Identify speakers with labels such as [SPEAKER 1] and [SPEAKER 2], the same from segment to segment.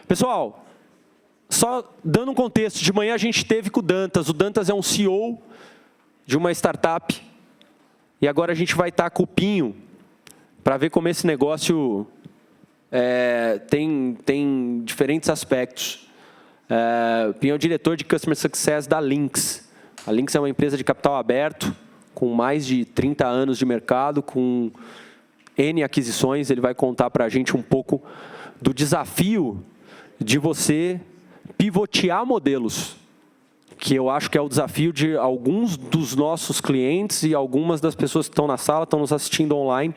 [SPEAKER 1] Pessoal, só dando um contexto, de manhã a gente esteve com o Dantas. O Dantas é um CEO de uma startup. E agora a gente vai estar com o Pinho para ver como esse negócio tem diferentes aspectos. O Pinho é o diretor de Customer Success da Lynx. A Lynx é uma empresa de capital aberto, com mais de 30 anos de mercado, com N aquisições. Ele vai contar para a gente um pouco do desafio de você pivotear modelos, que eu acho que é o desafio de alguns dos nossos clientes e algumas das pessoas que estão na sala, estão nos assistindo online.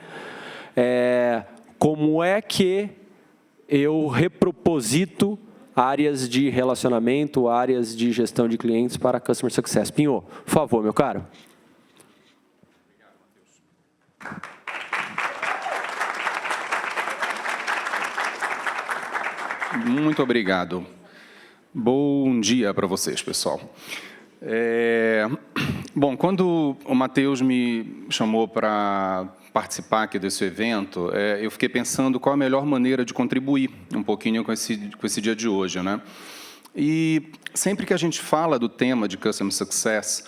[SPEAKER 1] Como é que eu reproposito áreas de relacionamento, áreas de gestão de clientes para Customer Success? Pinho, por favor, meu caro.
[SPEAKER 2] Muito obrigado. Bom dia para vocês, pessoal. Bom, quando o Matheus me chamou para participar aqui desse evento, eu fiquei pensando qual a melhor maneira de contribuir um pouquinho com esse dia de hoje, né? E sempre que a gente fala do tema de Customer Success,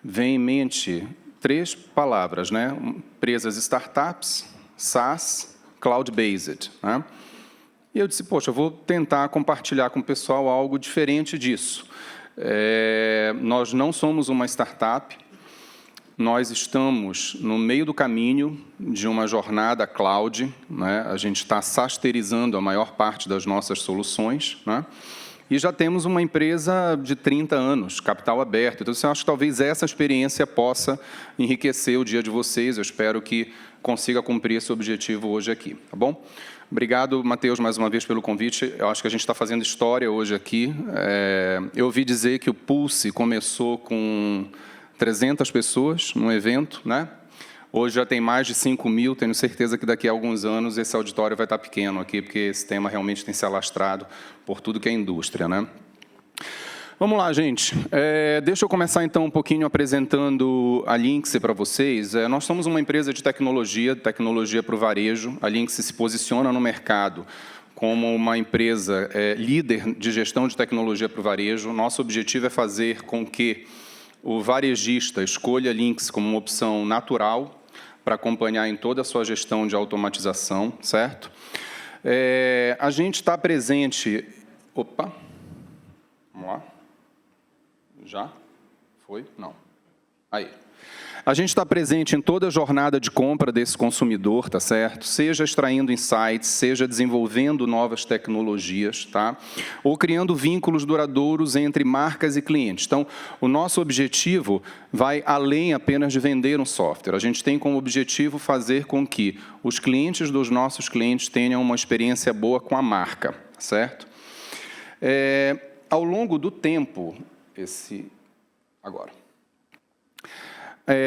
[SPEAKER 2] vem em mente 3 palavras, né? Empresas startups, SaaS, cloud-based, né? E eu disse, poxa, eu vou tentar compartilhar com o pessoal algo diferente disso. Nós não somos uma startup, nós estamos no meio do caminho de uma jornada cloud, né? A gente está SaaSterizando a maior parte das nossas soluções, né? E já temos uma empresa de 30 anos, capital aberto. Então, eu acho que talvez essa experiência possa enriquecer o dia de vocês. Eu espero que consiga cumprir esse objetivo hoje aqui, tá bom? Obrigado, Matheus, mais uma vez pelo convite. Eu acho que a gente está fazendo história hoje aqui. Eu ouvi dizer que o Pulse começou com 300 pessoas num evento, né? Hoje já tem mais de 5.000, tenho certeza que daqui a alguns anos esse auditório vai estar pequeno aqui, porque esse tema realmente tem se alastrado por tudo que é indústria, né? Vamos lá, gente. Deixa eu começar, então, um pouquinho apresentando a Lynx para vocês. Nós somos uma empresa de tecnologia para o varejo. A Lynx se posiciona no mercado como uma empresa líder de gestão de tecnologia para o varejo. Nosso objetivo é fazer com que o varejista escolha a Lynx como uma opção natural para acompanhar em toda a sua gestão de automatização, certo? A gente está presente... Opa! Vamos lá. Já? Foi? Não. Aí. A gente está presente em toda a jornada de compra desse consumidor, tá certo? Seja extraindo insights, seja desenvolvendo novas tecnologias, tá? Ou criando vínculos duradouros entre marcas e clientes. Então, o nosso objetivo vai além apenas de vender um software. A gente tem como objetivo fazer com que os clientes dos nossos clientes tenham uma experiência boa com a marca, certo? Ao longo do tempo,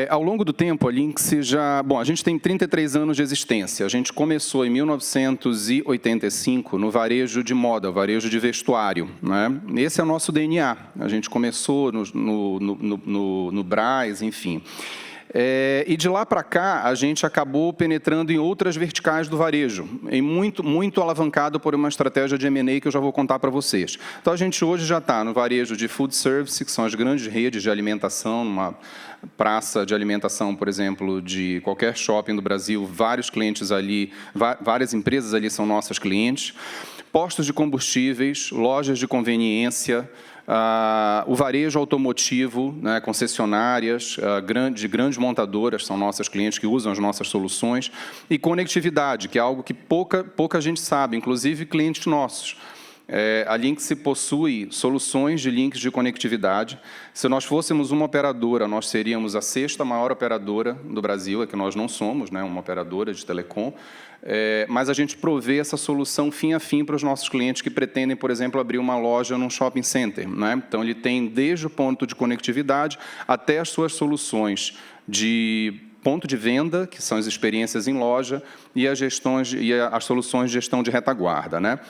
[SPEAKER 2] ao longo do tempo, a Lynx já... Bom, a gente tem 33 anos de existência. A gente começou em 1985 no varejo de moda, varejo de vestuário, né? Esse é o nosso DNA. A gente começou no Brás, enfim. E de lá para cá, a gente acabou penetrando em outras verticais do varejo, muito alavancado por uma estratégia de M&A que eu já vou contar para vocês. Então, a gente hoje já está no varejo de food service, que são as grandes redes de alimentação, uma praça de alimentação, por exemplo, de qualquer shopping do Brasil, vários clientes ali, várias empresas ali são nossas clientes, postos de combustíveis, lojas de conveniência, o varejo automotivo, né, concessionárias, de grandes montadoras são nossas clientes que usam as nossas soluções, e conectividade, que é algo que pouca gente sabe, inclusive clientes nossos. A Lynx possui soluções de links de conectividade. Se nós fôssemos uma operadora, nós seríamos a 6ª maior operadora do Brasil, é que nós não somos, né, uma operadora de telecom, mas a gente provê essa solução fim a fim para os nossos clientes que pretendem, por exemplo, abrir uma loja num shopping center, né? Então, ele tem desde o ponto de conectividade até as suas soluções de ponto de venda, que são as experiências em loja, e as soluções de gestão de retaguarda, né?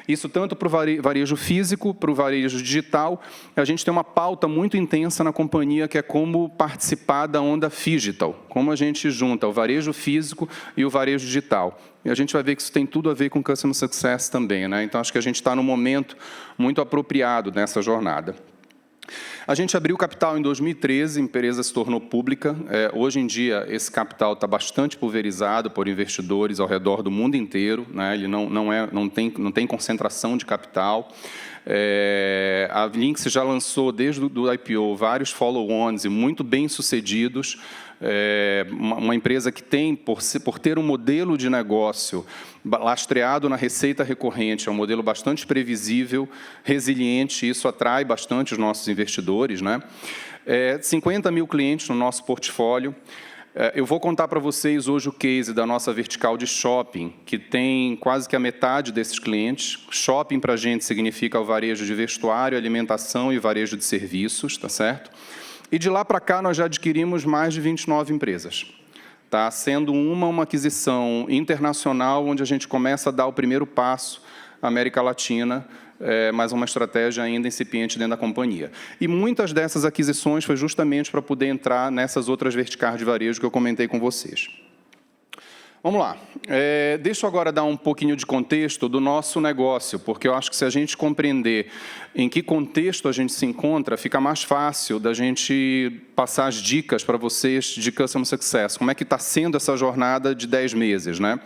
[SPEAKER 2] Isso tanto para o varejo físico, para o varejo digital. A gente tem uma pauta muito intensa na companhia, que é como participar da onda Phygital, como a gente junta o varejo físico e o varejo digital. E a gente vai ver que isso tem tudo a ver com Customer Success também, né? Então, acho que a gente está num momento muito apropriado nessa jornada. A gente abriu capital em 2013, a empresa se tornou pública. Hoje em dia, esse capital está bastante pulverizado por investidores ao redor do mundo inteiro, né? Ele não tem concentração de capital. A Lynx já lançou, desde o IPO, vários follow-ons e muito bem-sucedidos. Uma empresa que tem, por ter um modelo de negócio lastreado na receita recorrente, é um modelo bastante previsível, resiliente, e isso atrai bastante os nossos investidores, né? 50 mil clientes no nosso portfólio. Eu vou contar para vocês hoje o case da nossa vertical de shopping, que tem quase que a metade desses clientes. Shopping, para a gente, significa o varejo de vestuário, alimentação e varejo de serviços, tá certo? E de lá para cá, nós já adquirimos mais de 29 empresas, tá? Sendo uma aquisição internacional, onde a gente começa a dar o primeiro passo à América Latina, mas uma estratégia ainda incipiente dentro da companhia. E muitas dessas aquisições foi justamente para poder entrar nessas outras verticais de varejo que eu comentei com vocês. Vamos lá. Deixa eu agora dar um pouquinho de contexto do nosso negócio, porque eu acho que se a gente compreender em que contexto a gente se encontra, fica mais fácil da gente passar as dicas para vocês de Customer Success. Como é que está sendo essa jornada de 10 meses, né?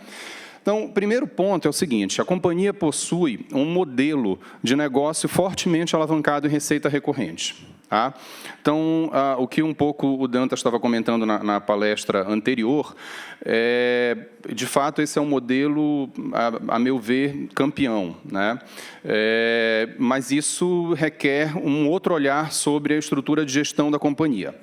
[SPEAKER 2] Então, o primeiro ponto é o seguinte: a companhia possui um modelo de negócio fortemente alavancado em receita recorrente. Tá? Então, o que um pouco o Dantas estava comentando na palestra anterior, de fato, esse é um modelo, a meu ver, campeão, né? Mas isso requer um outro olhar sobre a estrutura de gestão da companhia.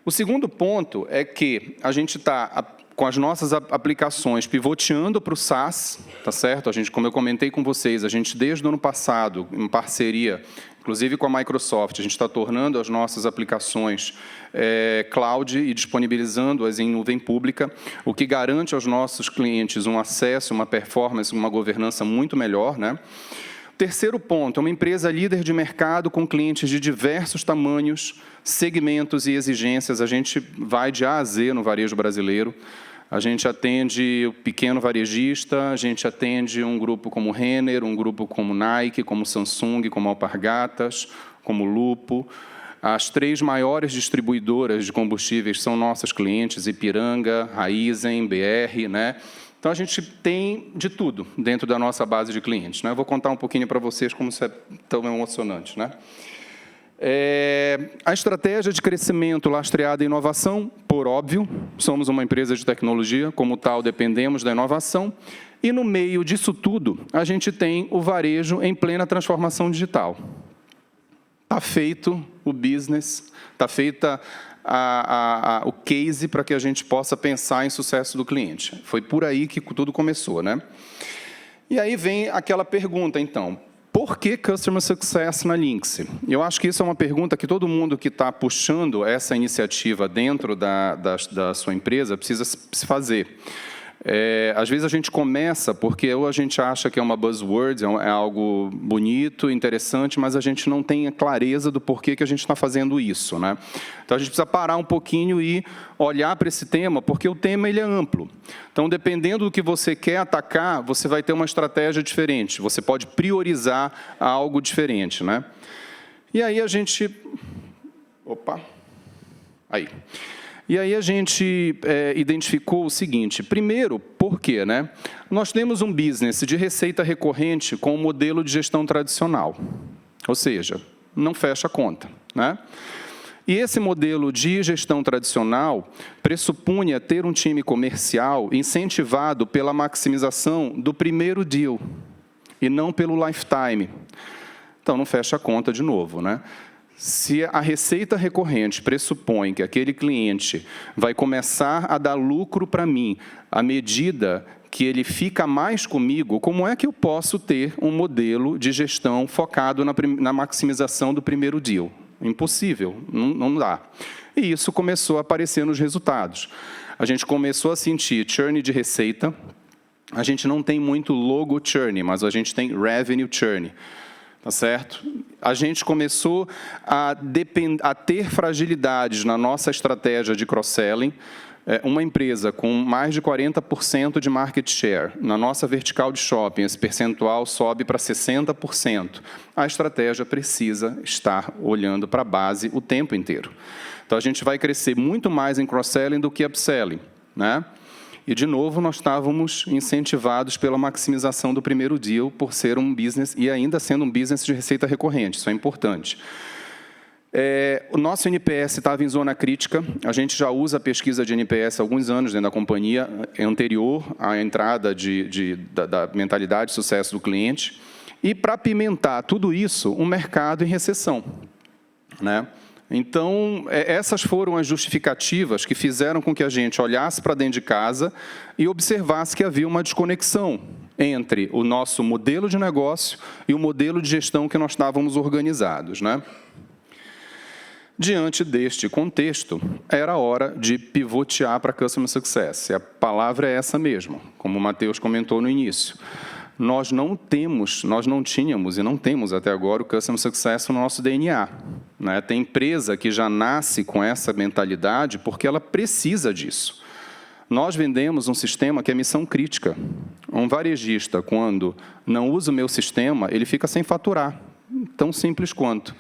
[SPEAKER 2] O segundo ponto é que a gente está com as nossas aplicações pivoteando para o SaaS, tá certo? A gente, como eu comentei com vocês, a gente desde o ano passado, em parceria, inclusive com a Microsoft, a gente está tornando as nossas aplicações cloud e disponibilizando-as em nuvem pública, o que garante aos nossos clientes um acesso, uma performance, uma governança muito melhor, né? Terceiro ponto, é uma empresa líder de mercado com clientes de diversos tamanhos, segmentos e exigências. A gente vai de A a Z no varejo brasileiro. A gente atende o pequeno varejista, a gente atende um grupo como Renner, um grupo como Nike, como Samsung, como Alpargatas, como Lupo. As 3 maiores distribuidoras de combustíveis são nossas clientes, Ipiranga, Raizen, BR, né? Então, a gente tem de tudo dentro da nossa base de clientes, né? Eu vou contar um pouquinho para vocês como isso é tão emocionante, né? A estratégia de crescimento lastreada em inovação, por óbvio, somos uma empresa de tecnologia, como tal, dependemos da inovação, e no meio disso tudo, a gente tem o varejo em plena transformação digital. Está feito o business, está feita o case para que a gente possa pensar em sucesso do cliente. Foi por aí que tudo começou, né? E aí vem aquela pergunta, então, por que Customer Success na Lynx? Eu acho que isso é uma pergunta que todo mundo que está puxando essa iniciativa dentro da sua empresa precisa se fazer. Às vezes a gente começa porque ou a gente acha que é uma buzzword, é algo bonito, interessante, mas a gente não tem a clareza do porquê que a gente está fazendo isso, né? Então, a gente precisa parar um pouquinho e olhar para esse tema, porque o tema ele é amplo. Então, dependendo do que você quer atacar, você vai ter uma estratégia diferente. Você pode priorizar algo diferente, né? E aí a gente... Opa! Aí... E aí a gente identificou o seguinte: primeiro, por quê, né? Nós temos um business de receita recorrente com um modelo de gestão tradicional, ou seja, não fecha a conta, né? E esse modelo de gestão tradicional pressupunha ter um time comercial incentivado pela maximização do primeiro deal e não pelo lifetime. Então, não fecha a conta de novo, né? Se a receita recorrente pressupõe que aquele cliente vai começar a dar lucro para mim à medida que ele fica mais comigo, como é que eu posso ter um modelo de gestão focado na maximização do primeiro deal? Impossível, não dá. E isso começou a aparecer nos resultados. a gente começou a sentir churn de receita. A gente não tem muito logo churn, mas a gente tem revenue churn. Tá certo? A gente começou a ter fragilidades na nossa estratégia de cross-selling. Uma empresa com mais de 40% de market share, na nossa vertical de shopping, esse percentual sobe para 60%. A estratégia precisa estar olhando para a base o tempo inteiro. Então, a gente vai crescer muito mais em cross-selling do que upselling, né? E, de novo, nós estávamos incentivados pela maximização do primeiro deal por ser um business, e ainda sendo um business de receita recorrente, isso é importante. O nosso NPS estava em zona crítica, a gente já usa a pesquisa de NPS há alguns anos dentro da companhia, anterior à entrada da mentalidade de sucesso do cliente, e para apimentar tudo isso, um mercado em recessão, né? Então, essas foram as justificativas que fizeram com que a gente olhasse para dentro de casa e observasse que havia uma desconexão entre o nosso modelo de negócio e o modelo de gestão que nós estávamos organizados, né? Diante deste contexto, era hora de pivotear para Customer Success. E a palavra é essa mesmo, como o Matheus comentou no início. Nós não tínhamos e não temos até agora o Customer Success no nosso DNA, né? Tem empresa que já nasce com essa mentalidade porque ela precisa disso. Nós vendemos um sistema que é missão crítica. Um varejista, quando não usa o meu sistema, ele fica sem faturar. Tão simples quanto.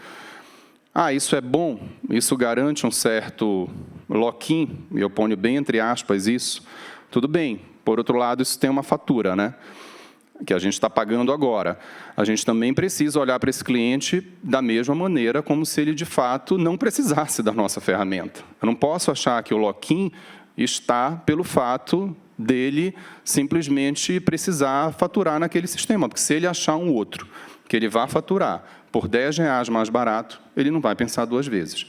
[SPEAKER 2] Isso é bom, isso garante um certo lock-in, e eu ponho bem entre aspas isso, tudo bem. Por outro lado, isso tem uma fatura, né? Que a gente está pagando agora. A gente também precisa olhar para esse cliente da mesma maneira, como se ele, de fato, não precisasse da nossa ferramenta. Eu não posso achar que o lock-in está pelo fato dele simplesmente precisar faturar naquele sistema, porque se ele achar um outro que ele vá faturar por R$10 mais barato, ele não vai pensar duas vezes.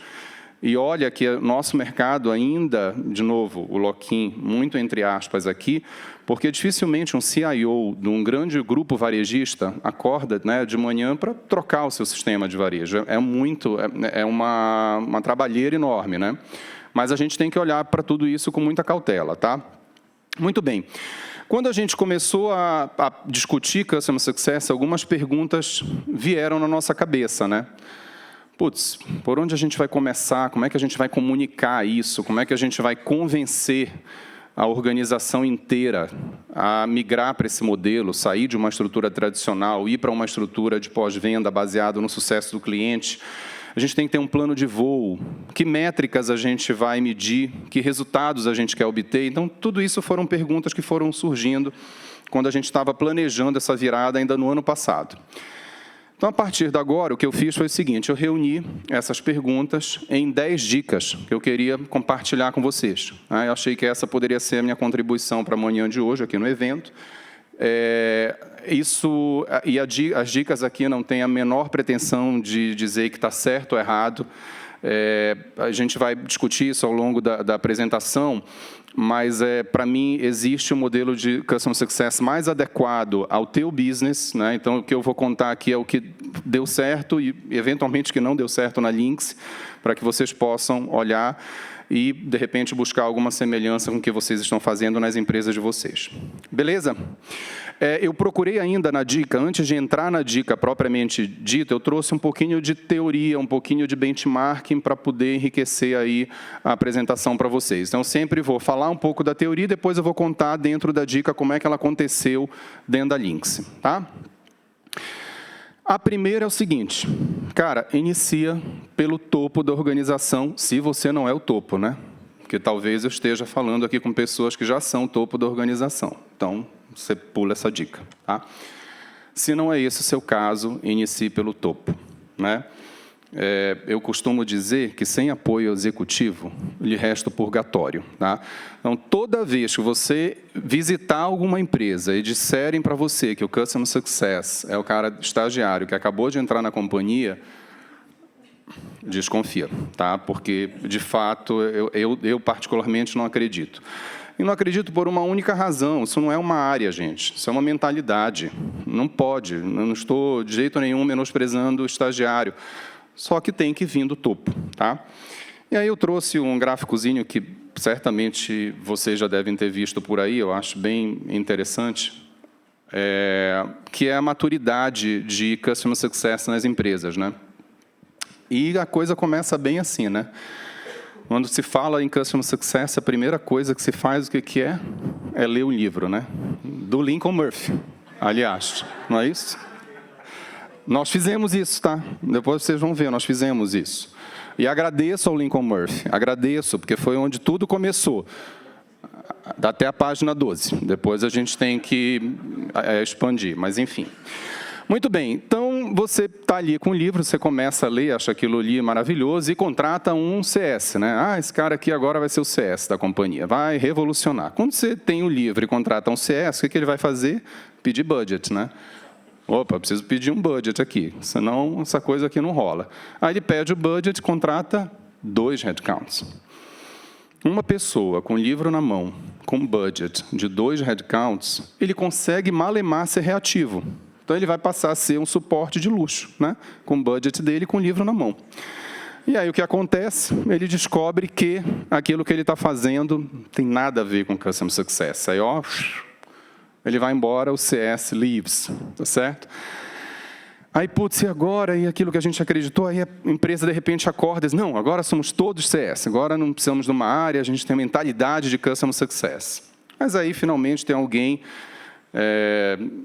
[SPEAKER 2] E olha que o nosso mercado ainda, de novo, o lock-in, muito entre aspas aqui, porque dificilmente um CIO de um grande grupo varejista acorda, né, de manhã para trocar o seu sistema de varejo. É uma trabalheira enorme, né? Mas a gente tem que olhar para tudo isso com muita cautela, tá? Muito bem. Quando a gente começou a discutir Customer Success, algumas perguntas vieram na nossa cabeça, né? Putz, por onde a gente vai começar? Como é que a gente vai comunicar isso? Como é que a gente vai convencer a organização inteira a migrar para esse modelo, sair de uma estrutura tradicional, ir para uma estrutura de pós-venda baseada no sucesso do cliente? A gente tem que ter um plano de voo, que métricas a gente vai medir, que resultados a gente quer obter. Então, tudo isso foram perguntas que foram surgindo quando a gente estava planejando essa virada ainda no ano passado. Então, a partir de agora, o que eu fiz foi o seguinte, eu reuni essas perguntas em 10 dicas que eu queria compartilhar com vocês. Eu achei que essa poderia ser a minha contribuição para a manhã de hoje, aqui no evento. As dicas aqui não têm a menor pretensão de dizer que está certo ou errado. A gente vai discutir isso ao longo da apresentação, mas, para mim, existe um modelo de Customer Success mais adequado ao teu business, né? Então, o que eu vou contar aqui é o que deu certo e, eventualmente, que não deu certo na Lynx, para que vocês possam olhar e, de repente, buscar alguma semelhança com o que vocês estão fazendo nas empresas de vocês. Beleza? Eu procurei ainda na dica, antes de entrar na dica propriamente dita, eu trouxe um pouquinho de teoria, um pouquinho de benchmarking para poder enriquecer aí a apresentação para vocês. Então, eu sempre vou falar um pouco da teoria e depois eu vou contar dentro da dica como é que ela aconteceu dentro da Lynx, tá? A primeira é o seguinte, cara, inicia pelo topo da organização, se você não é o topo, né? Porque talvez eu esteja falando aqui com pessoas que já são o topo da organização. Então, você pula essa dica, tá? Se não é esse o seu caso, inicie pelo topo, né? Eu costumo dizer que sem apoio executivo, lhe resta o purgatório, tá? Então, toda vez que você visitar alguma empresa e disserem para você que o Customer Success é o cara estagiário que acabou de entrar na companhia, desconfia, tá? Porque, de fato, eu particularmente não acredito. E não acredito por uma única razão, isso não é uma área, gente, isso é uma mentalidade. Não pode, não estou de jeito nenhum menosprezando o estagiário, só que tem que vir do topo, tá? E aí eu trouxe um gráficozinho que certamente vocês já devem ter visto por aí, eu acho bem interessante, que é a maturidade de Customer Success nas empresas, né? E a coisa começa bem assim, né? Quando se fala em Customer Success, a primeira coisa que se faz, o que é? É ler um livro, né? Do Lincoln Murphy, aliás, não é isso? Nós fizemos isso, tá? Depois vocês vão ver, nós fizemos isso. E agradeço ao Lincoln Murphy, agradeço, porque foi onde tudo começou. Até a página 12. Depois a gente tem que expandir, mas enfim. Muito bem, então você está ali com o livro, você começa a ler, acha aquilo ali maravilhoso e contrata um CS, né? Esse cara aqui agora vai ser o CS da companhia, vai revolucionar. Quando você tem o livro e contrata um CS, o que ele vai fazer? Pedir budget, né? Opa, preciso pedir um budget aqui, senão essa coisa aqui não rola. Aí ele pede o budget, contrata 2 headcounts. Uma pessoa com livro na mão, com budget de 2 headcounts, ele consegue malemar ser reativo. Então, ele vai passar a ser um suporte de luxo, né? Com o budget dele, com o livro na mão. E aí, o que acontece? Ele descobre que aquilo que ele está fazendo não tem nada a ver com Customer Success. Aí, ele vai embora, o CS leaves, tá certo? Aí, putz, e agora? E aquilo que a gente acreditou, aí a empresa, de repente, acorda e diz, não, agora somos todos CS, agora não precisamos de uma área, a gente tem a mentalidade de Customer Success. Mas aí, finalmente, tem alguém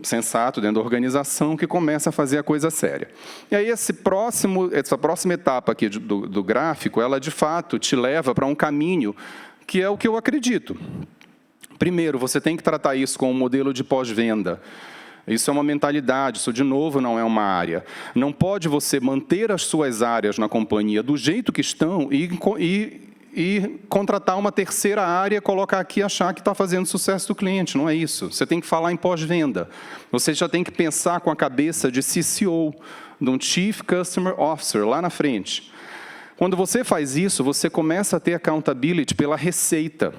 [SPEAKER 2] sensato dentro da organização que começa a fazer a coisa séria. E aí essa próxima etapa aqui do gráfico, ela de fato te leva para um caminho que é o que eu acredito. Primeiro, você tem que tratar isso com um modelo de pós-venda. Isso é uma mentalidade, isso de novo não é uma área. Não pode você manter as suas áreas na companhia do jeito que estão e contratar uma terceira área, colocar aqui e achar que está fazendo sucesso do cliente. Não é isso. Você tem que falar em pós-venda. Você já tem que pensar com a cabeça de CCO, de um Chief Customer Officer, lá na frente. Quando você faz isso, você começa a ter accountability pela receita.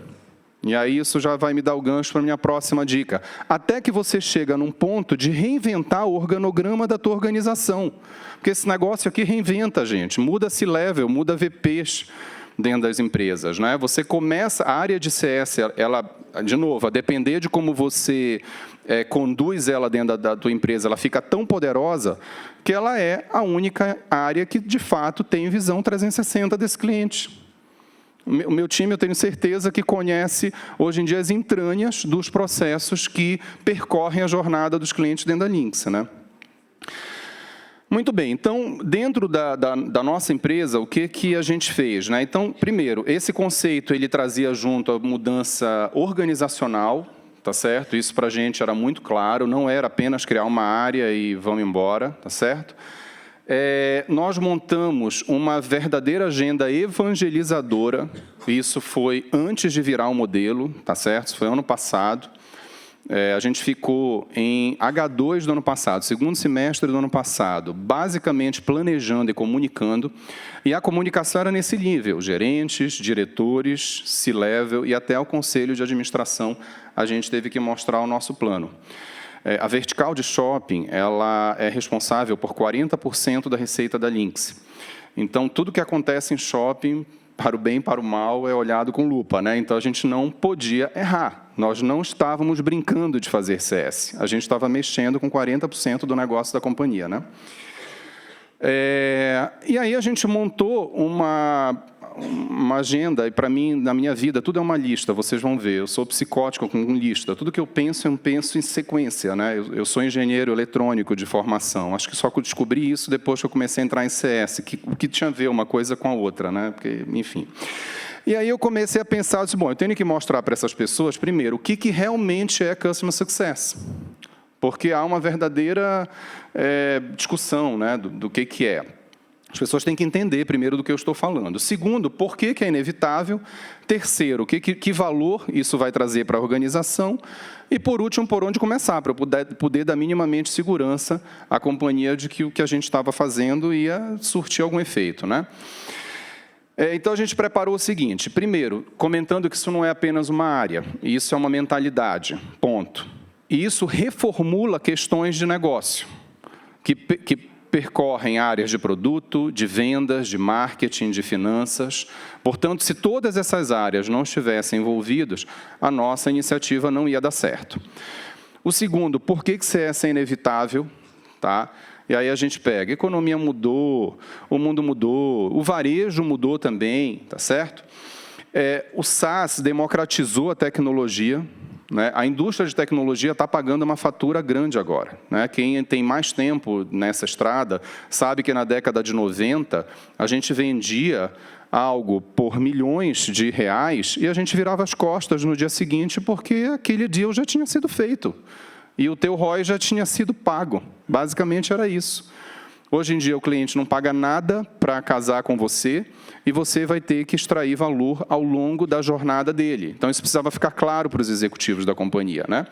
[SPEAKER 2] E aí isso já vai me dar o gancho para a minha próxima dica. Até que você chega num ponto de reinventar o organograma da tua organização. Porque esse negócio aqui reinventa, gente. Muda C-level, muda VPs dentro das empresas, né? Você começa, a área de CS, ela, de novo, a depender de como você conduz ela dentro da tua empresa, ela fica tão poderosa que ela é a única área que, de fato, tem visão 360 desse cliente. O meu time, eu tenho certeza que conhece, hoje em dia, as entranhas dos processos que percorrem a jornada dos clientes dentro da Lynx, né? Muito bem, então, dentro da nossa empresa, o que a gente fez, né? Então, primeiro, esse conceito, ele trazia junto a mudança organizacional, tá certo? Isso para a gente era muito claro, não era apenas criar uma área e vamos embora, tá certo? Nós montamos uma verdadeira agenda evangelizadora, isso foi antes de virar um modelo, tá certo? Isso foi ano passado. A gente ficou em H2 do ano passado, segundo semestre do ano passado, basicamente planejando e comunicando, e a comunicação era nesse nível, gerentes, diretores, C-level e até o conselho de administração, a gente teve que mostrar o nosso plano. A vertical de shopping, ela é responsável por 40% da receita da Lynx. Então, tudo que acontece em shopping, para o bem e para o mal, é olhado com lupa, né? Então, a gente não podia errar. Nós não estávamos brincando de fazer CS. A gente estava mexendo com 40% do negócio da companhia, né? E aí a gente montou uma agenda, e para mim, na minha vida, tudo é uma lista, vocês vão ver. Eu sou psicótico com lista. Tudo que eu penso em sequência, né? Eu sou engenheiro eletrônico de formação. Acho que só descobri isso depois que eu comecei a entrar em CS, o que tinha a ver uma coisa com a outra, né? Porque, enfim. E aí eu comecei a pensar, eu disse, bom, eu tenho que mostrar para essas pessoas, primeiro, o que realmente é Customer Success. Porque há uma verdadeira discussão, né, do que é. As pessoas têm que entender, primeiro, do que eu estou falando. Segundo, por que é inevitável. Terceiro, que valor isso vai trazer para a organização. E, por último, por onde começar, para eu poder dar minimamente segurança à companhia de que o que a gente estava fazendo ia surtir algum efeito, né? Então, a gente preparou o seguinte. Primeiro, comentando que isso não é apenas uma área, isso é uma mentalidade, ponto. E isso reformula questões de negócio, que percorrem áreas de produto, de vendas, de marketing, de finanças. Portanto, se todas essas áreas não estivessem envolvidas, a nossa iniciativa não ia dar certo. O segundo, por que CS é inevitável? Tá? E aí a gente pega, a economia mudou, o mundo mudou, o varejo mudou também, tá certo? O SaaS democratizou a tecnologia, né? A indústria de tecnologia está pagando uma fatura grande agora, né? Quem tem mais tempo nessa estrada sabe que na década de 90 a gente vendia algo por milhões de reais e a gente virava as costas no dia seguinte porque aquele deal já tinha sido feito e o teu ROI já tinha sido pago. Basicamente era isso. Hoje em dia o cliente não paga nada para casar com você e você vai ter que extrair valor ao longo da jornada dele. Então isso precisava ficar claro para os executivos da companhia, né?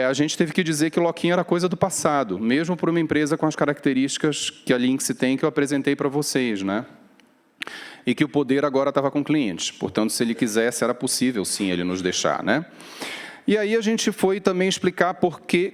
[SPEAKER 2] A gente teve que dizer que lock-in era coisa do passado, mesmo para uma empresa com as características que a Lynx tem, que eu apresentei para vocês, né? E que o poder agora estava com o cliente. Portanto, se ele quisesse, era possível, sim, ele nos deixar, né? E aí a gente foi também explicar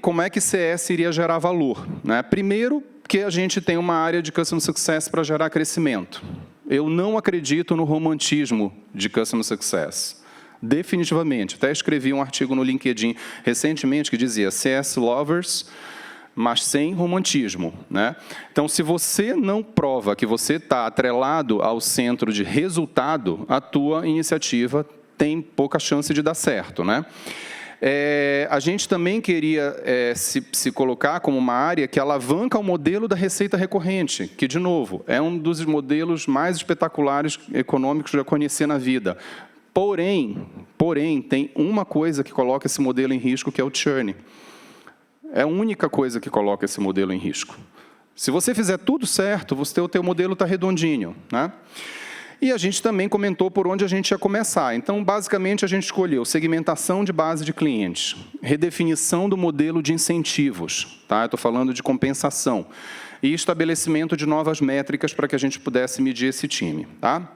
[SPEAKER 2] como é que CS iria gerar valor, né? Primeiro, que a gente tem uma área de Customer Success para gerar crescimento. Eu não acredito no romantismo de Customer Success. Definitivamente. Até escrevi um artigo no LinkedIn recentemente que dizia CS Lovers, mas sem romantismo, né? Então, se você não prova que você está atrelado ao centro de resultado, a tua iniciativa tem pouca chance de dar certo, né? A gente também queria se colocar como uma área que alavanca o modelo da receita recorrente, que, de novo, é um dos modelos mais espetaculares econômicos que eu já conheci na vida. Porém, tem uma coisa que coloca esse modelo em risco, que é o churn. É a única coisa que coloca esse modelo em risco. Se você fizer tudo certo, o teu modelo está redondinho, né? E a gente também comentou por onde a gente ia começar. Então, basicamente, a gente escolheu segmentação de base de clientes, redefinição do modelo de incentivos, tá? Eu estou falando de compensação, e estabelecimento de novas métricas para que a gente pudesse medir esse time, tá?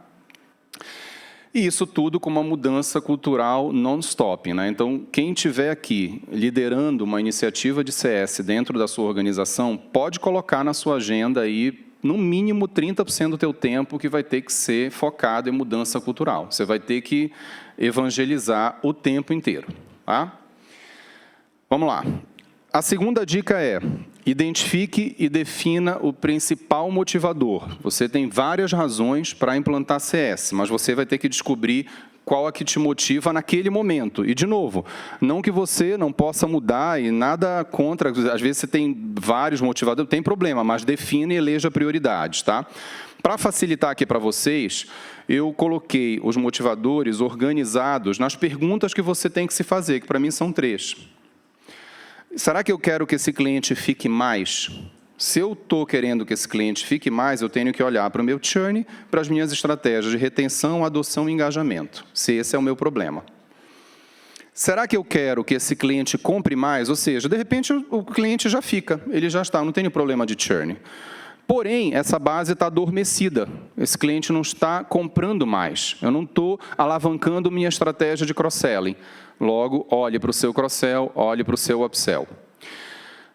[SPEAKER 2] E isso tudo com uma mudança cultural non-stop, né? Então, quem estiver aqui liderando uma iniciativa de CS dentro da sua organização, pode colocar na sua agenda aí no mínimo 30% do teu tempo que vai ter que ser focado em mudança cultural. Você vai ter que evangelizar o tempo inteiro, tá? Vamos lá. A segunda dica é: identifique e defina o principal motivador. Você tem várias razões para implantar CS, mas você vai ter que descobrir qual é que te motiva naquele momento. E, de novo, não que você não possa mudar e nada contra, às vezes você tem vários motivadores, tem problema, mas define e eleja prioridades, tá? Para facilitar aqui para vocês, eu coloquei os motivadores organizados nas perguntas que você tem que se fazer, que para mim são 3. Será que eu quero que esse cliente fique mais? Se eu estou querendo que esse cliente fique mais, eu tenho que olhar para o meu churn, para as minhas estratégias de retenção, adoção e engajamento, se esse é o meu problema. Será que eu quero que esse cliente compre mais? Ou seja, de repente o cliente já fica, ele já está, não tem problema de churn. Porém, essa base está adormecida, esse cliente não está comprando mais, eu não estou alavancando minha estratégia de cross-selling. Logo, olhe para o seu cross-sell, olhe para o seu upsell.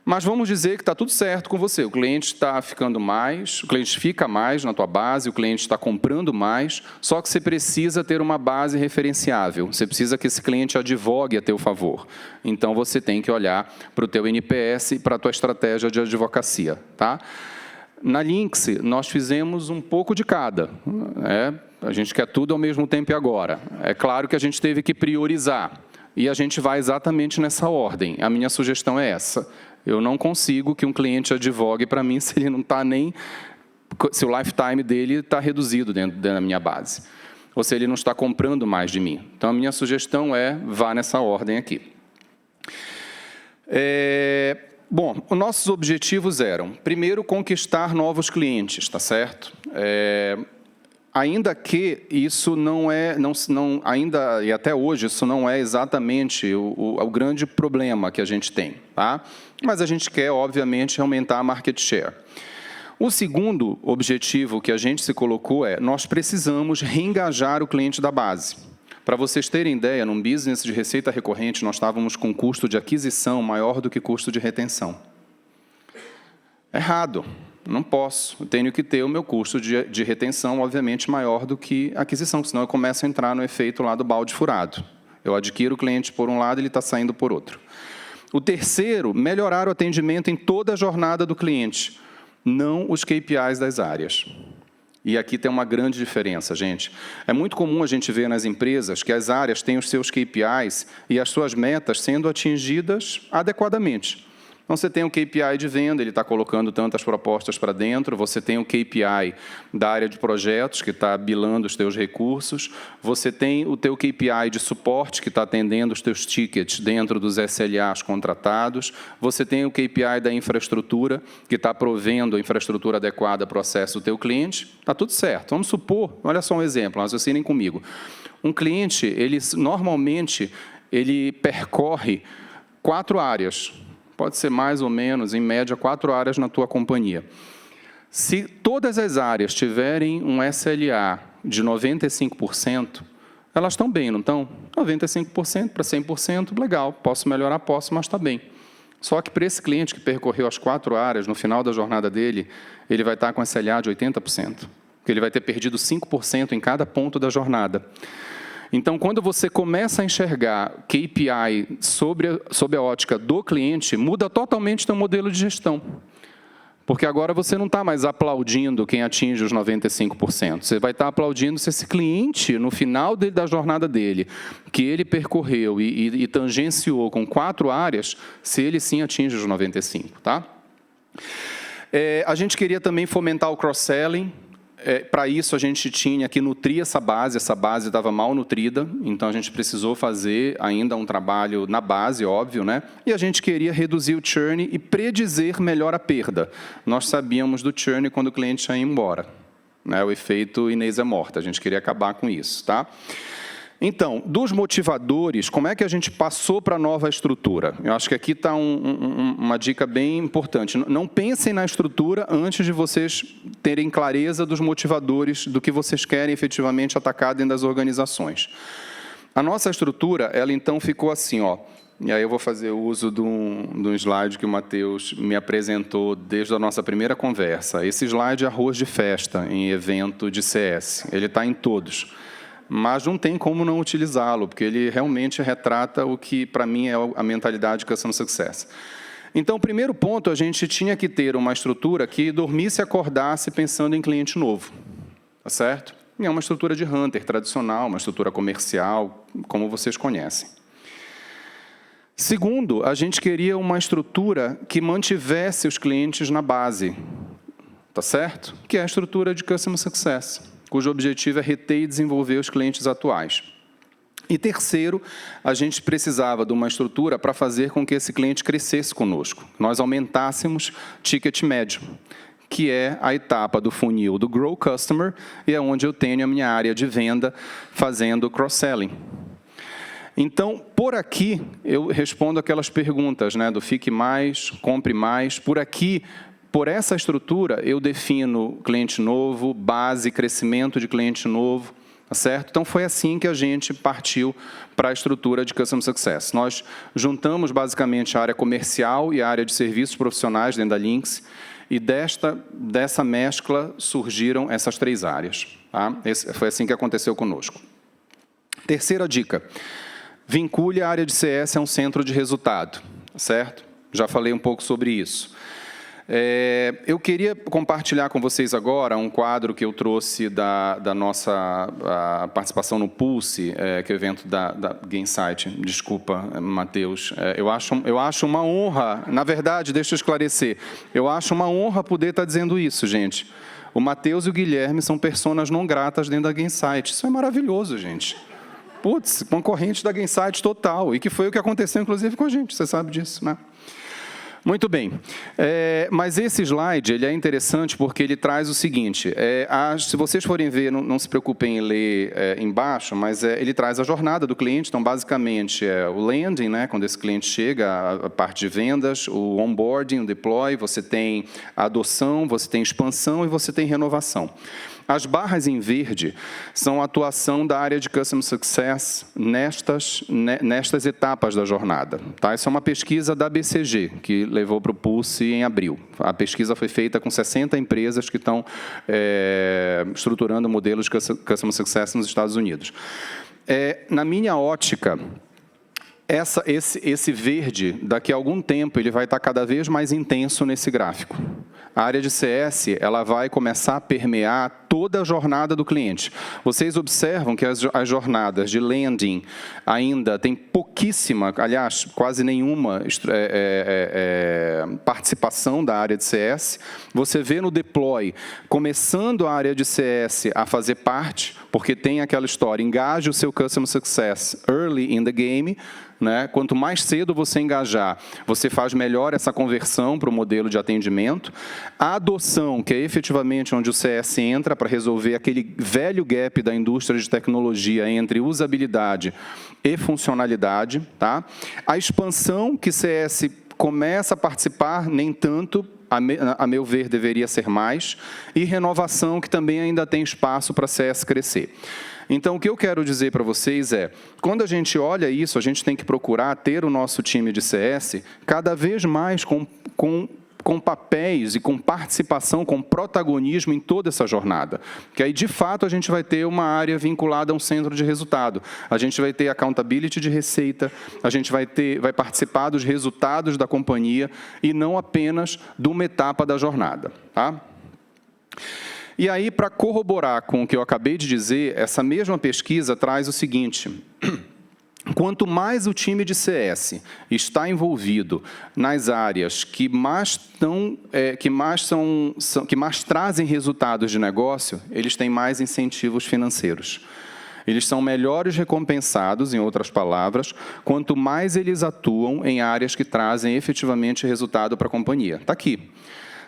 [SPEAKER 2] Mas vamos dizer que está tudo certo com você. O cliente está ficando mais, o cliente fica mais na tua base, o cliente está comprando mais, só que você precisa ter uma base referenciável. Você precisa que esse cliente advogue a teu favor. Então, você tem que olhar para o teu NPS e para a tua estratégia de advocacia, tá? Na Lynx, nós fizemos um pouco de cada. A gente quer tudo ao mesmo tempo e agora. É claro que a gente teve que priorizar. E a gente vai exatamente nessa ordem. A minha sugestão é essa. Eu não consigo que um cliente advogue para mim se ele não está nem... se o lifetime dele está reduzido dentro da minha base. Ou se ele não está comprando mais de mim. Então, a minha sugestão é, vá nessa ordem aqui. Bom, os nossos objetivos eram, primeiro, conquistar novos clientes, tá certo? Ainda que isso ainda e até hoje, isso não é exatamente o grande problema que a gente tem, tá? Mas a gente quer, obviamente, aumentar a market share. O segundo objetivo que a gente se colocou nós precisamos reengajar o cliente da base. Para vocês terem ideia, num business de receita recorrente, nós estávamos com custo de aquisição maior do que custo de retenção. Errado. Não posso. Eu tenho que ter o meu custo de retenção, obviamente, maior do que aquisição, senão eu começo a entrar no efeito lá do balde furado. Eu adquiro o cliente por um lado e ele está saindo por outro. O terceiro, melhorar o atendimento em toda a jornada do cliente, não os KPIs das áreas. E aqui tem uma grande diferença, gente. É muito comum a gente ver nas empresas que as áreas têm os seus KPIs e as suas metas sendo atingidas adequadamente. Então, você tem o KPI de venda, ele está colocando tantas propostas para dentro, você tem o KPI da área de projetos, que está bilando os teus recursos, você tem o teu KPI de suporte, que está atendendo os teus tickets dentro dos SLAs contratados, você tem o KPI da infraestrutura, que está provendo a infraestrutura adequada para o acesso do teu cliente, está tudo certo. Vamos supor, olha só um exemplo, raciocinem comigo. Um cliente, normalmente, ele percorre 4 áreas, pode ser mais ou menos, em média, 4 áreas na tua companhia. Se todas as áreas tiverem um SLA de 95%, elas estão bem, não estão? 95% para 100%, legal. Posso melhorar? Posso, mas está bem. Só que para esse cliente que percorreu as 4 áreas, no final da jornada dele, ele vai estar com SLA de 80%. Porque ele vai ter perdido 5% em cada ponto da jornada. Então, quando você começa a enxergar KPI sob a ótica do cliente, muda totalmente o seu modelo de gestão. Porque agora você não está mais aplaudindo quem atinge os 95%. Você vai estar aplaudindo se esse cliente, no final da jornada dele, que ele percorreu e tangenciou com 4 áreas, se ele sim atinge os 95%. Tá? A gente queria também fomentar o cross-selling. Para isso, a gente tinha que nutrir essa base estava mal nutrida, então a gente precisou fazer ainda um trabalho na base, óbvio, né? E a gente queria reduzir o churn e predizer melhor a perda. Nós sabíamos do churn quando o cliente ia embora, né? O efeito Inês é morta, a gente queria acabar com isso, tá? Então, dos motivadores, como é que a gente passou para a nova estrutura? Eu acho que aqui está uma dica bem importante. Não pensem na estrutura antes de vocês terem clareza dos motivadores, do que vocês querem efetivamente atacar dentro das organizações. A nossa estrutura, ela então ficou assim, ó. E aí eu vou fazer uso de um slide que o Matheus me apresentou desde a nossa primeira conversa. Esse slide é arroz de festa em evento de CS. Ele está em todos. Mas não tem como não utilizá-lo, porque ele realmente retrata o que, para mim, é a mentalidade de Customer Success. Então, o primeiro ponto, a gente tinha que ter uma estrutura que dormisse e acordasse pensando em cliente novo, tá certo? E é uma estrutura de hunter tradicional, uma estrutura comercial, como vocês conhecem. Segundo, a gente queria uma estrutura que mantivesse os clientes na base, tá certo? Que é a estrutura de Customer Success, cujo objetivo é reter e desenvolver os clientes atuais. E terceiro, a gente precisava de uma estrutura para fazer com que esse cliente crescesse conosco. Nós aumentássemos ticket médio, que é a etapa do funil do Grow Customer, e é onde eu tenho a minha área de venda fazendo cross-selling. Então, por aqui, eu respondo aquelas perguntas, né, do fique mais, compre mais. Por aqui, por essa estrutura, eu defino cliente novo, base, crescimento de cliente novo, tá certo? Então, foi assim que a gente partiu para a estrutura de Customer Success. Nós juntamos, basicamente, a área comercial e a área de serviços profissionais dentro da Lynx, e dessa mescla surgiram essas 3 áreas. Tá? Foi assim que aconteceu conosco. Terceira dica, vincule a área de CS a um centro de resultado, certo? Já falei um pouco sobre isso. Eu queria compartilhar com vocês agora um quadro que eu trouxe da nossa participação no Pulse, que é o evento da Gainsight. Desculpa, Matheus. Eu acho uma honra, na verdade, deixa eu esclarecer, eu acho uma honra poder estar dizendo isso, gente. O Matheus e o Guilherme são personas não gratas dentro da Gainsight. Isso é maravilhoso, gente. Putz, concorrente da Gainsight total, e que foi o que aconteceu, inclusive, com a gente, você sabe disso, né? Muito bem, mas esse slide ele é interessante porque ele traz o seguinte, se vocês forem ver, não se preocupem em ler embaixo, mas ele traz a jornada do cliente, então basicamente o landing, né, quando esse cliente chega, a parte de vendas, o onboarding, o deploy, você tem a adoção, você tem expansão e você tem renovação. As barras em verde são a atuação da área de Customer Success nestas etapas da jornada. Tá? Essa é uma pesquisa da BCG, que levou para o Pulse em abril. A pesquisa foi feita com 60 empresas que estão estruturando modelos de Customer Success nos Estados Unidos. Na minha ótica, esse verde, daqui a algum tempo, ele vai estar cada vez mais intenso nesse gráfico. A área de CS, ela vai começar a permear toda a jornada do cliente. Vocês observam que as jornadas de landing ainda tem pouquíssima, aliás, quase nenhuma participação da área de CS. Você vê no deploy, começando a área de CS a fazer parte, porque tem aquela história, engaje o seu Customer Success early in the game, né? Quanto mais cedo você engajar, você faz melhor essa conversão para o modelo de atendimento. A adoção, que é efetivamente onde o CS entra para resolver aquele velho gap da indústria de tecnologia entre usabilidade e funcionalidade. Tá? A expansão, que CS começa a participar, nem tanto, a meu ver, deveria ser mais. E renovação, que também ainda tem espaço para CS crescer. Então, o que eu quero dizer para vocês é, quando a gente olha isso, a gente tem que procurar ter o nosso time de CS cada vez mais com papéis e com participação, com protagonismo em toda essa jornada. Que aí, de fato, a gente vai ter uma área vinculada a um centro de resultado. A gente vai ter accountability de receita, a gente vai participar dos resultados da companhia e não apenas de uma etapa da jornada. Tá? E aí, para corroborar com o que eu acabei de dizer, essa mesma pesquisa traz o seguinte: quanto mais o time de CS está envolvido nas áreas que mais trazem resultados de negócio, eles têm mais incentivos financeiros. Eles são melhores recompensados, em outras palavras, quanto mais eles atuam em áreas que trazem efetivamente resultado para a companhia. Está aqui.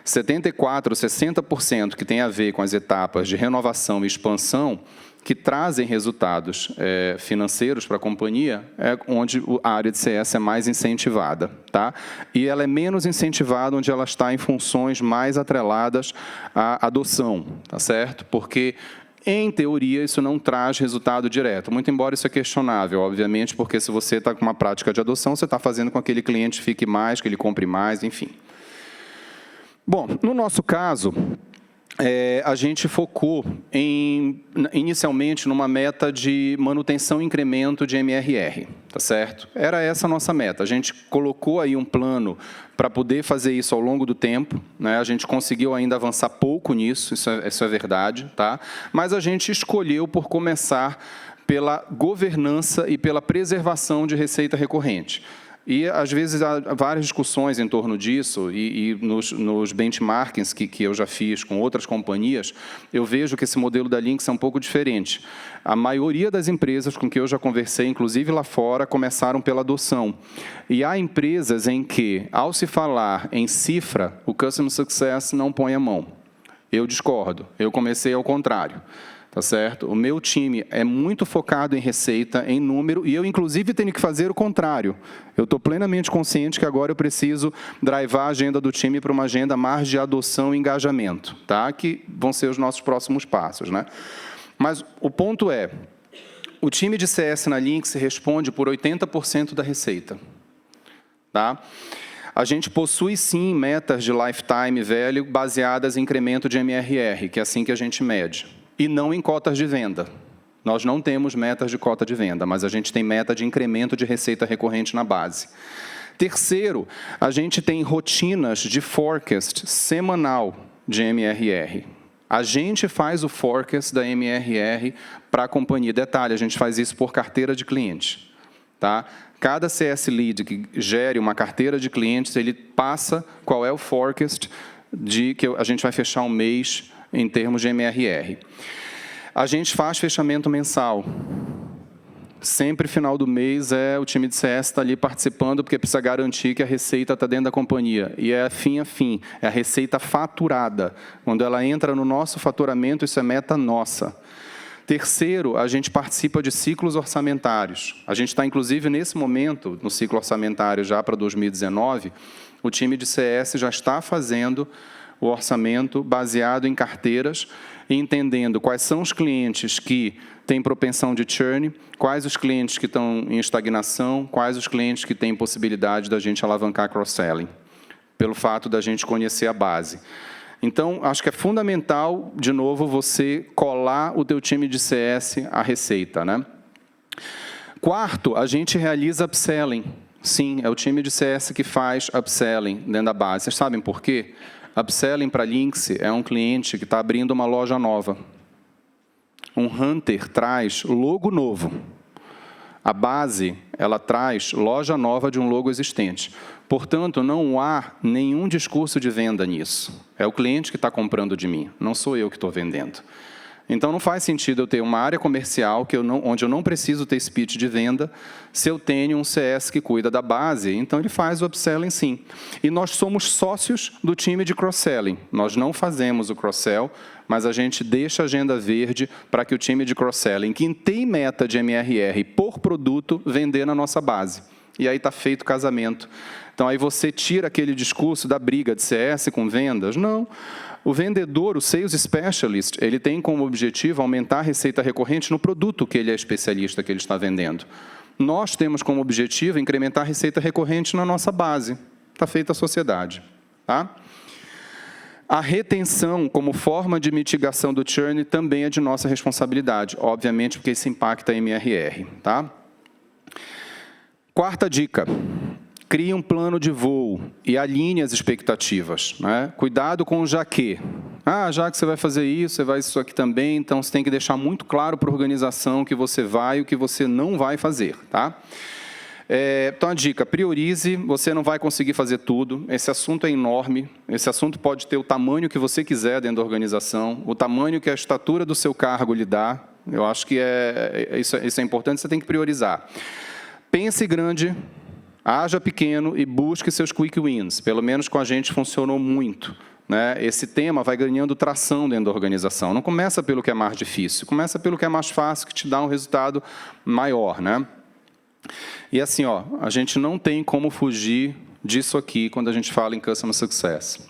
[SPEAKER 2] 74%, 60% que tem a ver com as etapas de renovação e expansão, que trazem resultados financeiros para a companhia, é onde a área de CS é mais incentivada. Tá? E ela é menos incentivada onde ela está em funções mais atreladas à adoção, tá certo? Porque, em teoria, isso não traz resultado direto, muito embora isso é questionável, obviamente, porque se você está com uma prática de adoção, você está fazendo com que aquele cliente fique mais, que ele compre mais, enfim. Bom, no nosso caso, a gente focou inicialmente numa meta de manutenção e incremento de MRR, tá certo? Era essa a nossa meta. A gente colocou aí um plano para poder fazer isso ao longo do tempo, né? A gente conseguiu ainda avançar pouco nisso, isso é verdade, tá? Mas a gente escolheu por começar pela governança e pela preservação de receita recorrente. E, às vezes, há várias discussões em torno disso, e nos benchmarkings que eu já fiz com outras companhias, eu vejo que esse modelo da Lynx é um pouco diferente. A maioria das empresas com que eu já conversei, inclusive lá fora, começaram pela adoção. E há empresas em que, ao se falar em cifra, o Customer Success não põe a mão. Eu discordo, eu comecei ao contrário. Tá certo? O meu time é muito focado em receita, em número, e eu, inclusive, tenho que fazer o contrário. Eu estou plenamente consciente que agora eu preciso drivar a agenda do time para uma agenda mais de adoção e engajamento, tá? Que vão ser os nossos próximos passos. Né? Mas o ponto é, o time de CS na Lynx responde por 80% da receita. Tá? A gente possui, sim, metas de lifetime value baseadas em incremento de MRR, que é assim que a gente mede. E não em cotas de venda. Nós não temos metas de cota de venda, mas a gente tem meta de incremento de receita recorrente na base. Terceiro, a gente tem rotinas de forecast semanal de MRR. A gente faz o forecast da MRR para a companhia. Detalhe, a gente faz isso por carteira de cliente. Tá? Cada CS Lead que gere uma carteira de clientes, ele passa qual é o forecast de que a gente vai fechar um mês em termos de MRR. A gente faz fechamento mensal. Sempre final do mês o time de CS está ali participando porque precisa garantir que a receita está dentro da companhia. E é fim a fim, é a receita faturada. Quando ela entra no nosso faturamento, isso é meta nossa. Terceiro, a gente participa de ciclos orçamentários. A gente está, inclusive, nesse momento, no ciclo orçamentário já para 2019, o time de CS já está fazendo o orçamento baseado em carteiras e entendendo quais são os clientes que têm propensão de churn, quais os clientes que estão em estagnação, quais os clientes que têm possibilidade da gente alavancar cross-selling. pelo fato da gente conhecer a base. Então, acho que é fundamental, de novo, você colar o teu time de CS à receita, né? Quarto, a gente realiza upselling. Sim, é o time de CS que faz upselling dentro da base. Vocês sabem por quê? Upselling para Lynx é um cliente que está abrindo uma loja nova. Um Hunter traz logo novo. A base, ela traz loja nova de um logo existente. Portanto, não há nenhum discurso de venda nisso. É o cliente que está comprando de mim, não sou eu que estou vendendo. Então, não faz sentido eu ter uma área comercial onde eu não preciso ter speech de venda, se eu tenho um CS que cuida da base, então ele faz o upselling sim. E nós somos sócios do time de cross-selling. Nós não fazemos o cross-sell, mas a gente deixa a agenda verde para que o time de cross-selling, que tem meta de MRR por produto, vender na nossa base. E aí está feito o casamento. Então, aí você tira aquele discurso da briga de CS com vendas? Não. O vendedor, o Sales Specialist, ele tem como objetivo aumentar a receita recorrente no produto que ele é especialista, que ele está vendendo. Nós temos como objetivo incrementar a receita recorrente na nossa base. Está feita a sociedade. Tá? A retenção como forma de mitigação do churn também é de nossa responsabilidade, obviamente, porque isso impacta a MRR. Tá? Quarta dica. Crie um plano de voo e alinhe as expectativas. Né? Cuidado com o já que. Já que você vai fazer isso, você vai isso aqui também, então você tem que deixar muito claro para a organização o que você vai e o que você não vai fazer. Tá? Então, a dica, priorize, você não vai conseguir fazer tudo, esse assunto é enorme, esse assunto pode ter o tamanho que você quiser dentro da organização, o tamanho que a estatura do seu cargo lhe dá, eu acho que isso é importante, você tem que priorizar. Pense grande, haja pequeno e busque seus quick wins. Pelo menos com a gente funcionou muito. Né? Esse tema vai ganhando tração dentro da organização. Não começa pelo que é mais difícil, começa pelo que é mais fácil, que te dá um resultado maior. Né? E assim, a gente não tem como fugir disso aqui quando a gente fala em Customer Success.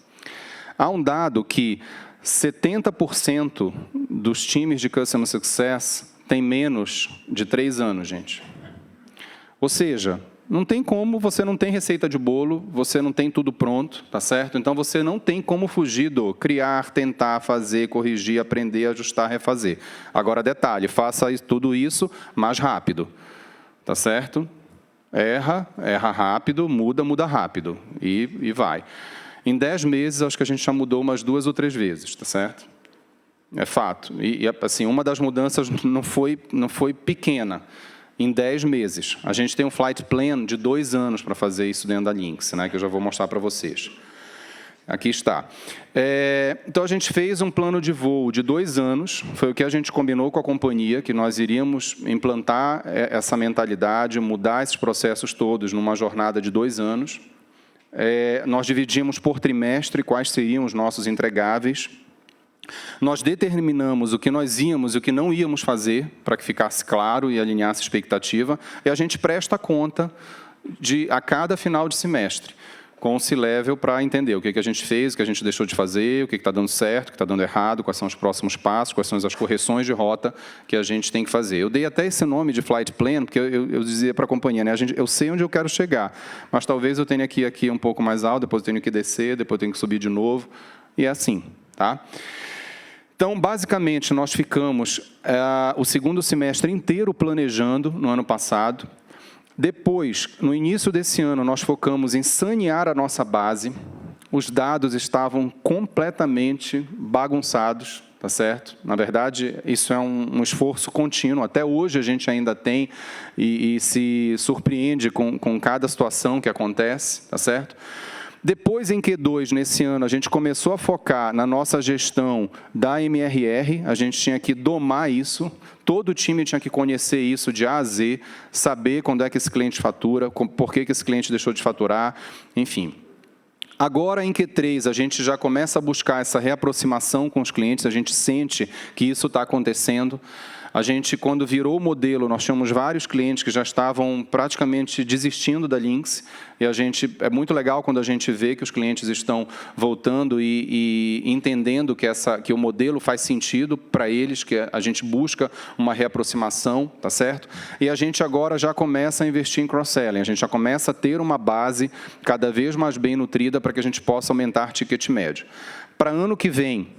[SPEAKER 2] Há um dado que 70% dos times de Customer Success têm menos de 3 anos, gente. Ou seja, não tem como, você não tem receita de bolo, você não tem tudo pronto, tá certo? Então, você não tem como fugir do criar, tentar, fazer, corrigir, aprender, ajustar, refazer. Agora, detalhe, faça tudo isso mais rápido, tá certo? Erra rápido, muda rápido e vai. Em 10 meses, acho que a gente já mudou umas 2 ou 3 vezes, tá certo? É fato. E assim, uma das mudanças não foi pequena. Em 10 meses. A gente tem um flight plan de 2 anos para fazer isso dentro da Lynx, né, que eu já vou mostrar para vocês. Aqui está. Então, a gente fez um plano de voo de 2 anos, foi o que a gente combinou com a companhia, que nós iríamos implantar essa mentalidade, mudar esses processos todos numa jornada de 2 anos. Nós dividimos por trimestre quais seriam os nossos entregáveis. Nós determinamos o que nós íamos e o que não íamos fazer, para que ficasse claro e alinhasse a expectativa, e a gente presta conta a cada final de semestre, com o C-Level para entender o que a gente fez, o que a gente deixou de fazer, o que está dando certo, o que está dando errado, quais são os próximos passos, quais são as correções de rota que a gente tem que fazer. Eu dei até esse nome de Flight Plan, porque eu dizia para a companhia, né, eu sei onde eu quero chegar, mas talvez eu tenha que ir aqui um pouco mais alto, depois eu tenho que descer, depois eu tenho que subir de novo, e é assim. Tá? Então, basicamente, nós ficamos o segundo semestre inteiro planejando no ano passado. Depois, no início desse ano, nós focamos em sanear a nossa base. Os dados estavam completamente bagunçados, tá certo? Na verdade, isso é um esforço contínuo. Até hoje a gente ainda tem e se surpreende com cada situação que acontece, tá certo? Depois, em Q2, nesse ano, a gente começou a focar na nossa gestão da MRR, a gente tinha que domar isso, todo o time tinha que conhecer isso de A a Z, saber quando é que esse cliente fatura, por que esse cliente deixou de faturar, enfim. Agora, em Q3, a gente já começa a buscar essa reaproximação com os clientes, a gente sente que isso está acontecendo. A gente, quando virou o modelo, nós tínhamos vários clientes que já estavam praticamente desistindo da Lynx, e é muito legal quando a gente vê que os clientes estão voltando e entendendo que o modelo faz sentido para eles, que a gente busca uma reaproximação, tá certo? E a gente agora já começa a investir em cross-selling, a gente já começa a ter uma base cada vez mais bem nutrida para que a gente possa aumentar ticket médio. Para ano que vem,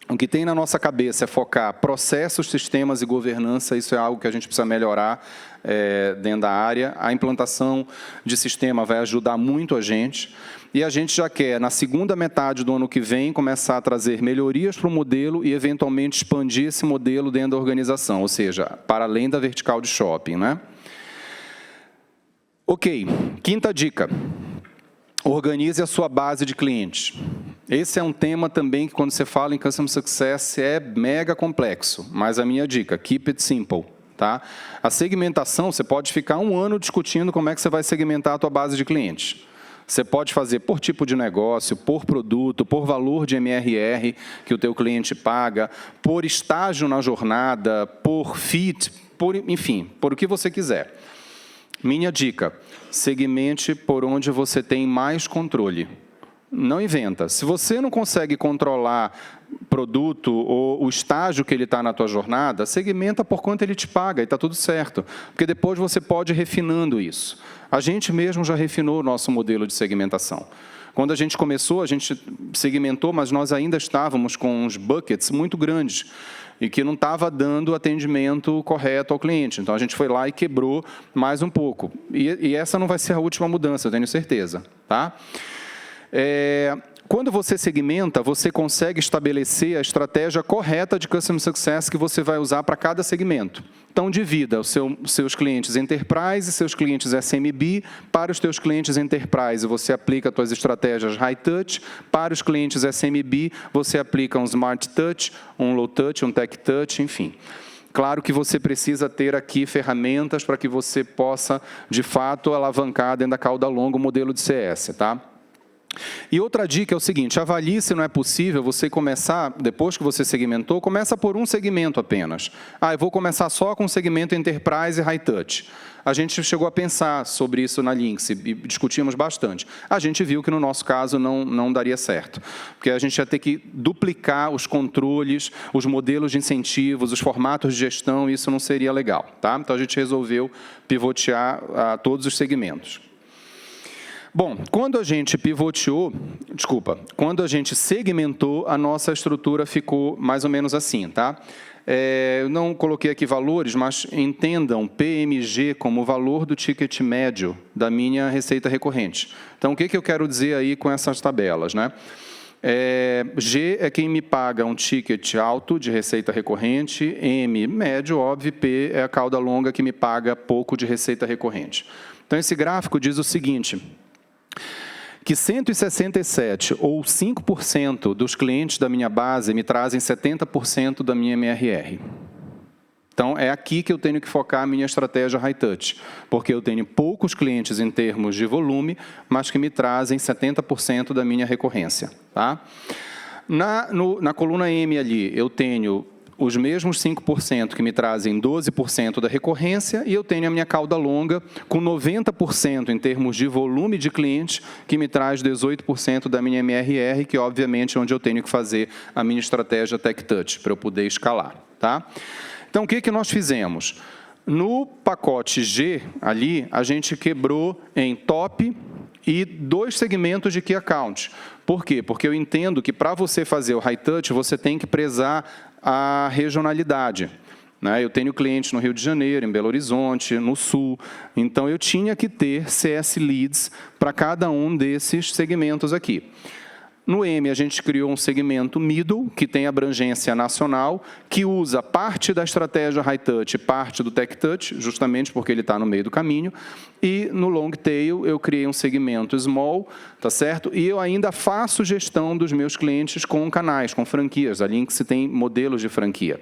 [SPEAKER 2] o que tem na nossa cabeça é focar processos, sistemas e governança, isso é algo que a gente precisa melhorar dentro da área. A implantação de sistema vai ajudar muito a gente. E a gente já quer, na segunda metade do ano que vem, começar a trazer melhorias para o modelo e, eventualmente, expandir esse modelo dentro da organização, ou seja, para além da vertical de shopping, né? Ok, quinta dica. Organize a sua base de clientes. Esse é um tema também que, quando você fala em Customer Success, é mega complexo, mas a minha dica, keep it simple. Tá? A segmentação, você pode ficar um ano discutindo como é que você vai segmentar a tua base de clientes. Você pode fazer por tipo de negócio, por produto, por valor de MRR que o teu cliente paga, por estágio na jornada, por fit, enfim, por o que você quiser. Minha dica, segmente por onde você tem mais controle. Não inventa. Se você não consegue controlar produto ou o estágio que ele está na tua jornada, segmenta por quanto ele te paga e está tudo certo. Porque depois você pode ir refinando isso. A gente mesmo já refinou o nosso modelo de segmentação. Quando a gente começou, a gente segmentou, mas nós ainda estávamos com uns buckets muito grandes e que não estava dando atendimento correto ao cliente. Então, a gente foi lá e quebrou mais um pouco. E essa não vai ser a última mudança, eu tenho certeza. Tá? Quando você segmenta, você consegue estabelecer a estratégia correta de Customer Success que você vai usar para cada segmento. Então, divida os seus clientes Enterprise e seus clientes SMB. Para os teus clientes Enterprise, você aplica as suas estratégias High Touch. Para os clientes SMB, você aplica um Smart Touch, um Low Touch, um Tech Touch, enfim. Claro que você precisa ter aqui ferramentas para que você possa, de fato, alavancar dentro da cauda longa o modelo de CS, tá? E outra dica é o seguinte, avalie se não é possível você começar, depois que você segmentou, começa por um segmento apenas. Eu vou começar só com o segmento Enterprise e High Touch. A gente chegou a pensar sobre isso na Lynx e discutimos bastante. A gente viu que no nosso caso não daria certo, porque a gente ia ter que duplicar os controles, os modelos de incentivos, os formatos de gestão, e isso não seria legal. Tá? Então a gente resolveu pivotear todos os segmentos. Bom, quando a gente quando a gente segmentou, a nossa estrutura ficou mais ou menos assim, tá? Eu não coloquei aqui valores, mas entendam PMG como o valor do ticket médio da minha receita recorrente. Então, o que eu quero dizer aí com essas tabelas, né? G é quem me paga um ticket alto de receita recorrente, M, médio, óbvio, P é a cauda longa que me paga pouco de receita recorrente. Então, esse gráfico diz o seguinte, que 167 ou 5% dos clientes da minha base me trazem 70% da minha MRR. Então, é aqui que eu tenho que focar a minha estratégia High Touch, porque eu tenho poucos clientes em termos de volume, mas que me trazem 70% da minha recorrência. Tá? Na coluna M ali, eu tenho os mesmos 5% que me trazem 12% da recorrência, e eu tenho a minha cauda longa com 90% em termos de volume de clientes, que me traz 18% da minha MRR, que obviamente é onde eu tenho que fazer a minha estratégia Tech Touch, para eu poder escalar. Tá? Então, o que nós fizemos? No pacote G, ali, a gente quebrou em top e 2 segmentos de Key Account. Por quê? Porque eu entendo que para você fazer o High Touch, você tem que prezar a regionalidade. Eu tenho clientes no Rio de Janeiro, em Belo Horizonte, no Sul. Então, eu tinha que ter CS Leads para cada um desses segmentos aqui. No M, a gente criou um segmento middle, que tem abrangência nacional, que usa parte da estratégia High Touch e parte do Tech Touch, justamente porque ele está no meio do caminho. E no Long Tail, eu criei um segmento small, tá certo? E eu ainda faço gestão dos meus clientes com canais, com franquias. A Lynx tem modelos de franquia.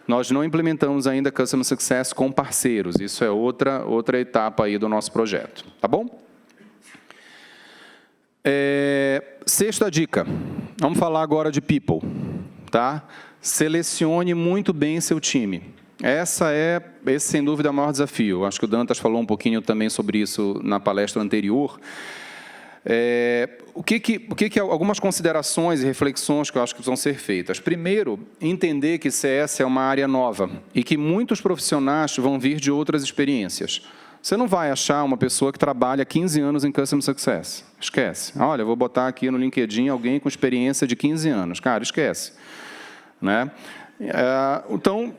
[SPEAKER 2] Nós não implementamos ainda Customer Success com parceiros. Isso é outra etapa aí do nosso projeto. Tá bom? Sexta dica. Vamos falar agora de people. Tá? Selecione muito bem seu time. Esse, sem dúvida, é o maior desafio. Acho que o Dantas falou um pouquinho também sobre isso na palestra anterior. Algumas considerações e reflexões que eu acho que precisam ser feitas. Primeiro, entender que CS é uma área nova e que muitos profissionais vão vir de outras experiências. Você não vai achar uma pessoa que trabalha 15 anos em Customer Success. Esquece. Olha, eu vou botar aqui no LinkedIn alguém com experiência de 15 anos. Cara, esquece. Né? Então,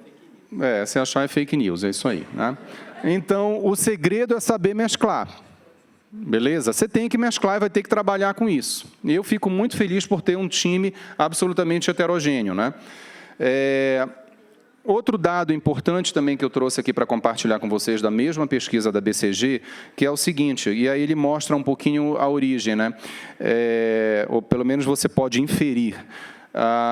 [SPEAKER 2] se achar é fake news, é isso aí. Né? Então, o segredo é saber mesclar. Beleza? Você tem que mesclar e vai ter que trabalhar com isso. E eu fico muito feliz por ter um time absolutamente heterogêneo. Né? Outro dado importante também que eu trouxe aqui para compartilhar com vocês da mesma pesquisa da BCG, que é o seguinte, e aí ele mostra um pouquinho a origem, né? Ou pelo menos você pode inferir.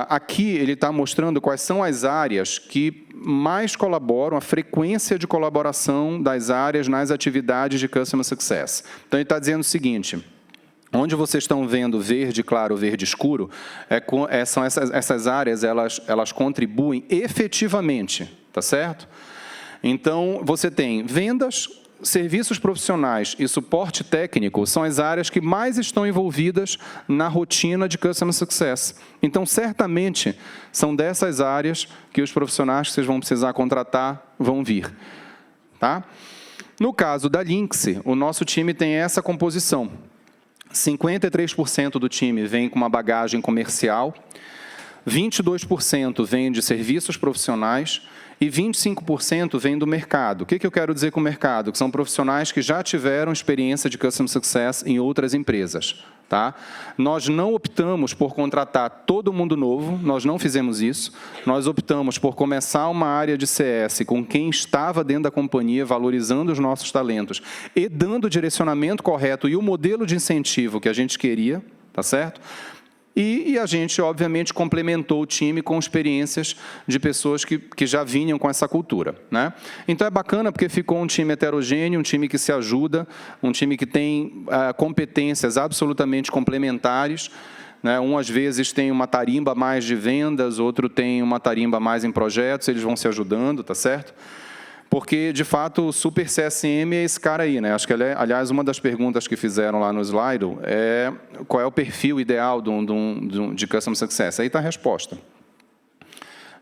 [SPEAKER 2] Aqui ele está mostrando quais são as áreas que mais colaboram, a frequência de colaboração das áreas nas atividades de Customer Success. Então, ele está dizendo o seguinte: onde vocês estão vendo verde claro, verde escuro, são essas áreas, elas contribuem efetivamente, tá certo? Então, você tem vendas, serviços profissionais e suporte técnico são as áreas que mais estão envolvidas na rotina de Customer Success. Então, certamente, são dessas áreas que os profissionais que vocês vão precisar contratar vão vir. Tá? No caso da Lynx, o nosso time tem essa composição. 53% do time vem com uma bagagem comercial, 22% vem de serviços profissionais e 25% vem do mercado. O que eu quero dizer com o mercado? Que são profissionais que já tiveram experiência de Customer Success em outras empresas. Tá? Nós não optamos por contratar todo mundo novo, nós não fizemos isso. Nós optamos por começar uma área de CS com quem estava dentro da companhia, valorizando os nossos talentos e dando o direcionamento correto e o modelo de incentivo que a gente queria, tá certo? E a gente, obviamente, complementou o time com experiências de pessoas que já vinham com essa cultura. Né? Então, é bacana porque ficou um time heterogêneo, um time que se ajuda, um time que tem competências absolutamente complementares. Né? Um, às vezes, tem uma tarimba mais de vendas, outro tem uma tarimba mais em projetos, eles vão se ajudando, tá certo? Porque, de fato, o Super CSM é esse cara aí, né? Acho que, aliás, uma das perguntas que fizeram lá no slide é qual é o perfil ideal de Customer Success. Aí está a resposta.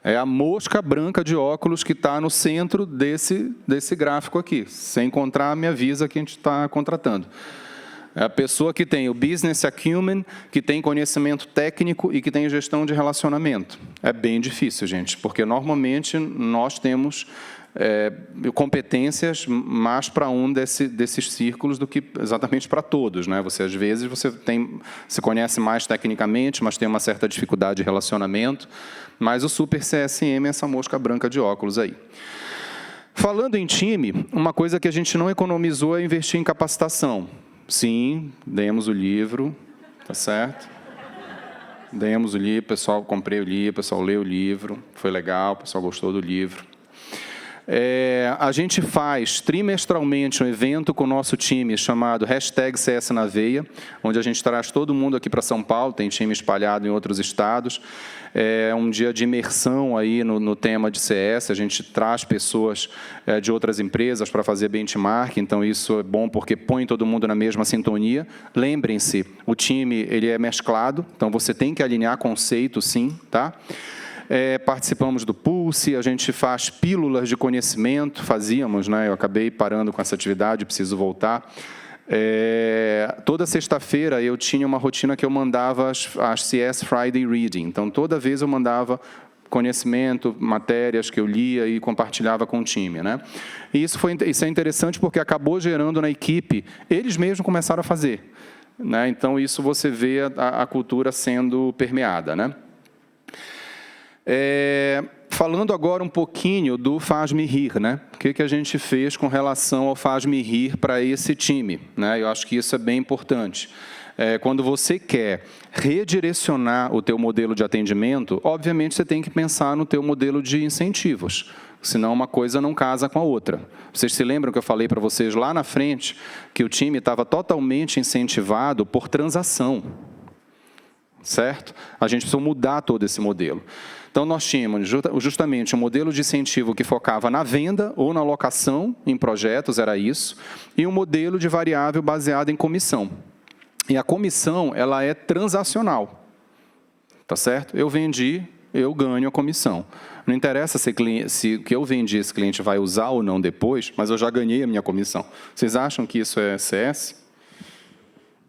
[SPEAKER 2] É a mosca branca de óculos que está no centro desse gráfico aqui. Se encontrar, me avisa que a gente está contratando. É a pessoa que tem o business acumen, que tem conhecimento técnico e que tem gestão de relacionamento. É bem difícil, gente, porque, normalmente, nós temos competências mais para um desses círculos do que exatamente para todos. Né? Às vezes, você conhece mais tecnicamente, mas tem uma certa dificuldade de relacionamento. Mas o Super CSM é essa mosca branca de óculos aí. Falando em time, uma coisa que a gente não economizou é investir em capacitação. Sim, demos o livro, tá certo? Demos o livro, pessoal, comprei o livro, o pessoal leu o livro, foi legal, o pessoal gostou do livro. A gente faz trimestralmente um evento com o nosso time chamado #CS na Veia, onde a gente traz todo mundo aqui para São Paulo, tem time espalhado em outros estados. É um dia de imersão aí no tema de CS, a gente traz pessoas de outras empresas para fazer benchmark, então isso é bom porque põe todo mundo na mesma sintonia. Lembrem-se, o time ele é mesclado, então você tem que alinhar conceito, sim, tá? Participamos do Pulse, a gente faz pílulas de conhecimento, fazíamos, né? Eu acabei parando com essa atividade, preciso voltar. Toda sexta-feira eu tinha uma rotina que eu mandava as CS Friday Reading, então toda vez eu mandava conhecimento, matérias que eu lia e compartilhava com o time. Né? E isso é interessante porque acabou gerando na equipe, eles mesmos começaram a fazer. Né? Então, isso você vê a cultura sendo permeada. Né? Falando agora um pouquinho do Faz-me Rir, né? O que a gente fez com relação ao Faz-me Rir para esse time? Né? Eu acho que isso é bem importante. Quando você quer redirecionar o teu modelo de atendimento, obviamente você tem que pensar no teu modelo de incentivos, senão uma coisa não casa com a outra. Vocês se lembram que eu falei para vocês lá na frente que o time estava totalmente incentivado por transação, certo? A gente precisa mudar todo esse modelo. Então, nós tínhamos justamente um modelo de incentivo que focava na venda ou na alocação em projetos, era isso, e um modelo de variável baseado em comissão. E a comissão, ela é transacional, tá certo? Eu vendi, eu ganho a comissão. Não interessa se o que eu vendi esse cliente vai usar ou não depois, mas eu já ganhei a minha comissão. Vocês acham que isso é CS?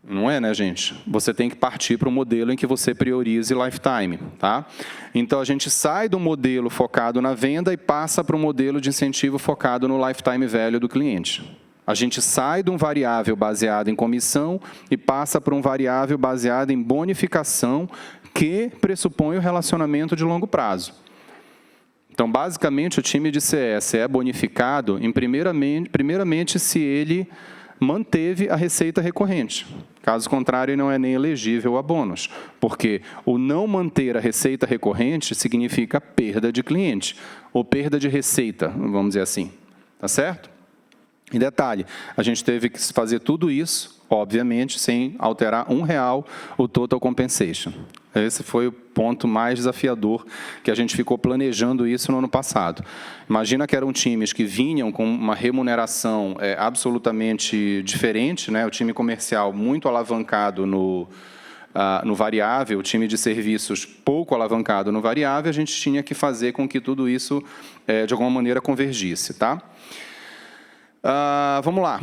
[SPEAKER 2] Não é, né, gente? Você tem que partir para um modelo em que você priorize lifetime, tá? Então, a gente sai do modelo focado na venda e passa para um modelo de incentivo focado no lifetime value do cliente. A gente sai de um variável baseado em comissão e passa para um variável baseado em bonificação que pressupõe o relacionamento de longo prazo. Então, basicamente, o time de CS é bonificado, primeiramente, se ele manteve a receita recorrente. Caso contrário, ele não é nem elegível a bônus, porque o não manter a receita recorrente significa perda de cliente, ou perda de receita, vamos dizer assim. Tá certo? E detalhe, a gente teve que fazer tudo isso, obviamente, sem alterar R$1 o total compensation. Esse foi o ponto mais desafiador, que a gente ficou planejando isso no ano passado. Imagina que eram times que vinham com uma remuneração absolutamente diferente, né? O time comercial muito alavancado no variável, o time de serviços pouco alavancado no variável, a gente tinha que fazer com que tudo isso, de alguma maneira, convergisse. Tá? Vamos lá.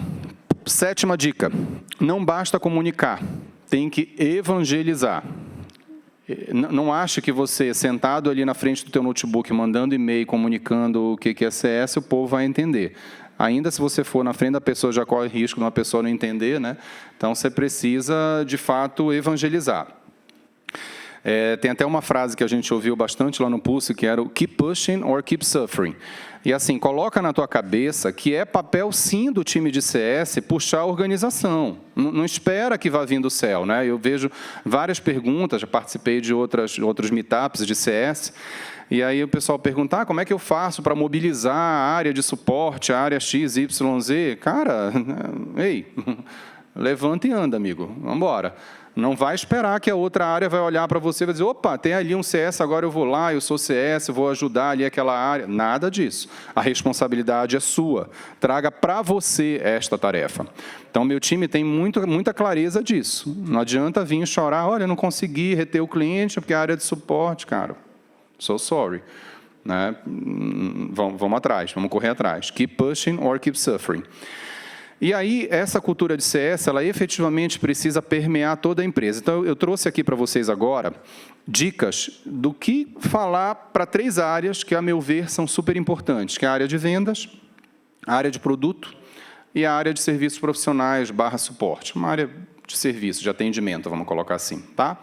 [SPEAKER 2] 7ª dica. Não basta comunicar, tem que evangelizar. Não ache que você, sentado ali na frente do teu notebook, mandando e-mail, comunicando o que é CS, o povo vai entender. Ainda se você for na frente da pessoa, já corre risco de uma pessoa não entender, né? Então, você precisa, de fato, evangelizar. Tem até uma frase que a gente ouviu bastante lá no Pulse, que era o keep pushing or keep suffering. E assim, coloca na tua cabeça que é papel, sim, do time de CS puxar a organização. Não espera que vá vir do céu, né? Eu vejo várias perguntas, já participei de outros meetups de CS, e aí o pessoal pergunta, como é que eu faço para mobilizar a área de suporte, a área X, Y, Z? Cara, ei, levanta e anda, amigo, vamos embora. Não vai esperar que a outra área vai olhar para você e vai dizer, opa, tem ali um CS, agora eu vou lá, eu sou CS, vou ajudar ali aquela área. Nada disso. A responsabilidade é sua. Traga para você esta tarefa. Então, meu time tem muita clareza disso. Não adianta vir chorar, olha, eu não consegui reter o cliente porque a área de suporte, cara, so sorry. Né? Vamos atrás, vamos correr atrás. Keep pushing or keep suffering. E aí, essa cultura de CS, ela efetivamente precisa permear toda a empresa. Então, eu trouxe aqui para vocês agora dicas do que falar para 3 áreas que, a meu ver, são super importantes, que é a área de vendas, a área de produto e a área de serviços profissionais / suporte. Uma área de serviço, de atendimento, vamos colocar assim, tá?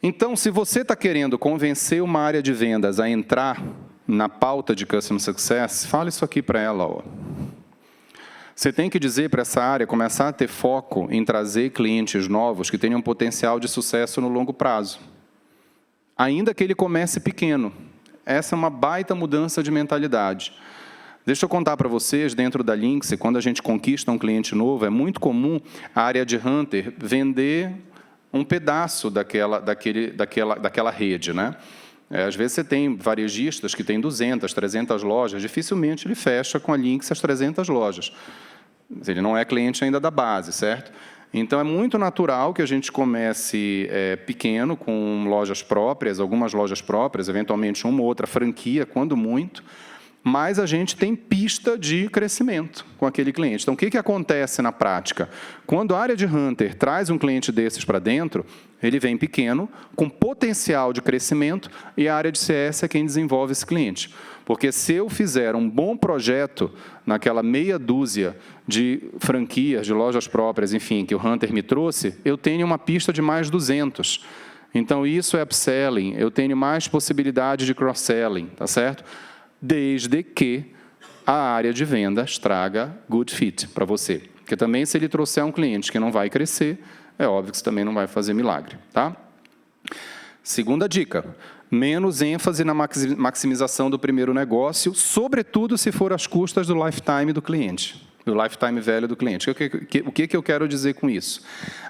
[SPEAKER 2] Então, se você está querendo convencer uma área de vendas a entrar na pauta de Customer Success, fala isso aqui para ela, ó. Você tem que dizer para essa área, começar a ter foco em trazer clientes novos que tenham potencial de sucesso no longo prazo. Ainda que ele comece pequeno. Essa é uma baita mudança de mentalidade. Deixa eu contar para vocês, dentro da Lynx, quando a gente conquista um cliente novo, é muito comum a área de Hunter vender um pedaço daquela rede, né? Às vezes você tem varejistas que têm 200, 300 lojas, dificilmente ele fecha com a Lynx as 300 lojas. Ele não é cliente ainda da base, certo? Então, é muito natural que a gente comece pequeno, com lojas próprias, algumas lojas próprias, eventualmente uma ou outra franquia, quando muito, mas a gente tem pista de crescimento com aquele cliente. Então, o que acontece na prática? Quando a área de Hunter traz um cliente desses para dentro, ele vem pequeno, com potencial de crescimento, e a área de CS é quem desenvolve esse cliente. Porque se eu fizer um bom projeto naquela meia dúzia de franquias, de lojas próprias, enfim, que o Hunter me trouxe, eu tenho uma pista de mais 200. Então, isso é upselling, eu tenho mais possibilidade de cross-selling, tá certo? Desde que a área de vendas traga good fit para você. Porque também, se ele trouxer um cliente que não vai crescer, é óbvio que você também não vai fazer milagre, tá? Segunda dica, menos ênfase na maximização do primeiro negócio, sobretudo se for às custas do lifetime do cliente, do lifetime value do cliente. O que eu quero dizer com isso?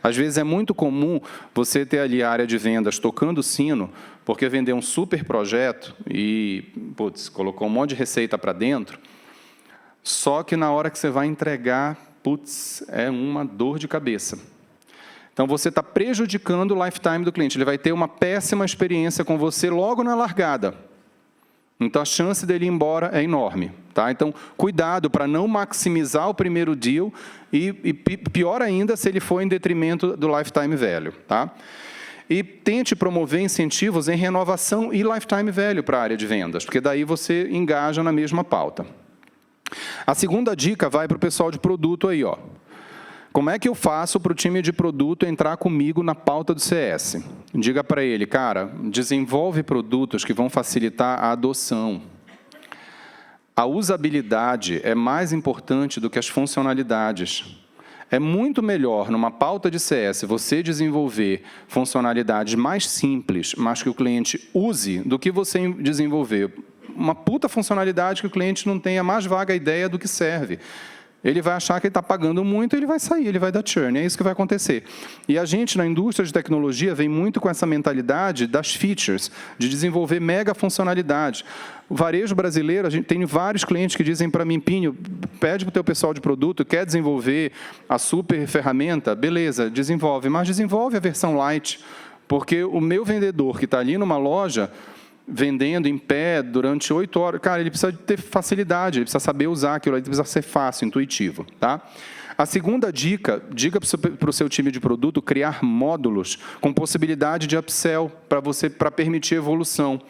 [SPEAKER 2] Às vezes é muito comum você ter ali a área de vendas tocando o sino Porque vender um super projeto e, putz, colocou um monte de receita para dentro, só que na hora que você vai entregar, putz, é uma dor de cabeça. Então, você está prejudicando o lifetime do cliente. Ele vai ter uma péssima experiência com você logo na largada. Então, a chance dele ir embora é enorme. Tá? Então, cuidado para não maximizar o primeiro deal e pior ainda se ele for em detrimento do lifetime value. Tá? E tente promover incentivos em renovação e lifetime value para a área de vendas, porque daí você engaja na mesma pauta. A segunda dica vai para o pessoal de produto aí, ó. Como é que eu faço para o time de produto entrar comigo na pauta do CS? Diga para ele, cara, desenvolve produtos que vão facilitar a adoção. A usabilidade é mais importante do que as funcionalidades. É muito melhor, numa pauta de CS, você desenvolver funcionalidades mais simples, mas que o cliente use, do que você desenvolver uma puta funcionalidade que o cliente não tenha a mais vaga ideia do que serve. Ele vai achar que ele está pagando muito, ele vai sair, ele vai dar churn, é isso que vai acontecer. E a gente, na indústria de tecnologia, vem muito com essa mentalidade das features, de desenvolver mega funcionalidade. O varejo brasileiro, a gente tem vários clientes que dizem para mim, Pinho, pede para o teu pessoal de produto, quer desenvolver a super ferramenta? Beleza, desenvolve, mas desenvolve a versão light, porque o meu vendedor que está ali numa loja, vendendo em pé durante 8 horas, cara, ele precisa ter facilidade, ele precisa saber usar aquilo, ele precisa ser fácil, intuitivo. Tá? A segunda dica, diga para o seu time de produto criar módulos com possibilidade de upsell para permitir evolução.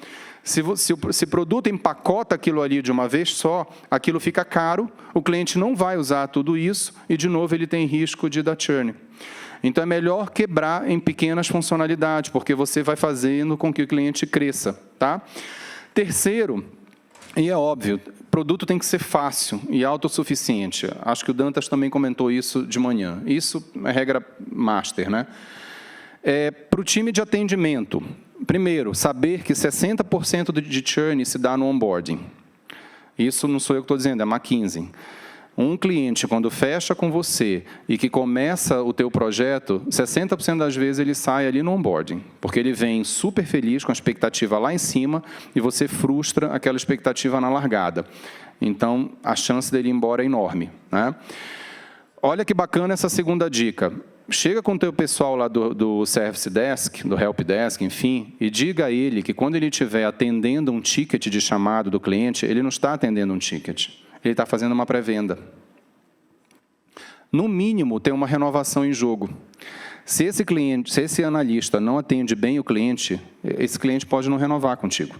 [SPEAKER 2] Se o produto empacota aquilo ali de uma vez só, aquilo fica caro, o cliente não vai usar tudo isso e, de novo, ele tem risco de dar churn. Então, é melhor quebrar em pequenas funcionalidades, porque você vai fazendo com que o cliente cresça. Tá? Terceiro, e é óbvio, produto tem que ser fácil e autossuficiente. Acho que o Dantas também comentou isso de manhã. Isso é regra master. Né? Para o time de atendimento, primeiro, saber que 60% de churn se dá no onboarding. Isso não sou eu que estou dizendo, é McKinsey. Um cliente, quando fecha com você e que começa o teu projeto, 60% das vezes ele sai ali no onboarding, porque ele vem super feliz com a expectativa lá em cima e você frustra aquela expectativa na largada. Então, a chance dele ir embora é enorme. Né? Olha que bacana essa segunda dica. Chega com o teu pessoal lá do Service Desk, do Help Desk, enfim, e diga a ele que quando ele estiver atendendo um ticket de chamado do cliente, ele não está atendendo um ticket. Ele está fazendo uma pré-venda. No mínimo, tem uma renovação em jogo. Se esse analista não atende bem o cliente, esse cliente pode não renovar contigo.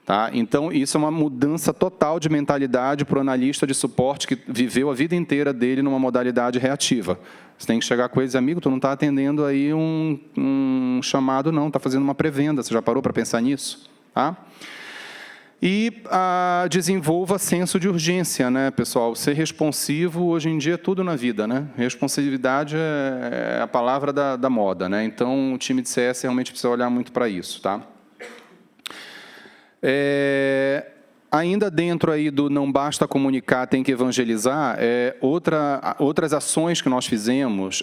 [SPEAKER 2] Tá? Então, isso é uma mudança total de mentalidade para o analista de suporte que viveu a vida inteira dele numa modalidade reativa. Você tem que chegar com eles, amigo, tu não está atendendo aí um chamado, não, está fazendo uma pré-venda. Você já parou para pensar nisso? Tá? E desenvolva senso de urgência, né, pessoal? Ser responsivo, hoje em dia, é tudo na vida, né? Responsividade é a palavra da moda, né? Então, o time de CS realmente precisa olhar muito para isso, tá? Ainda dentro aí do não basta comunicar, tem que evangelizar, outras ações que nós fizemos,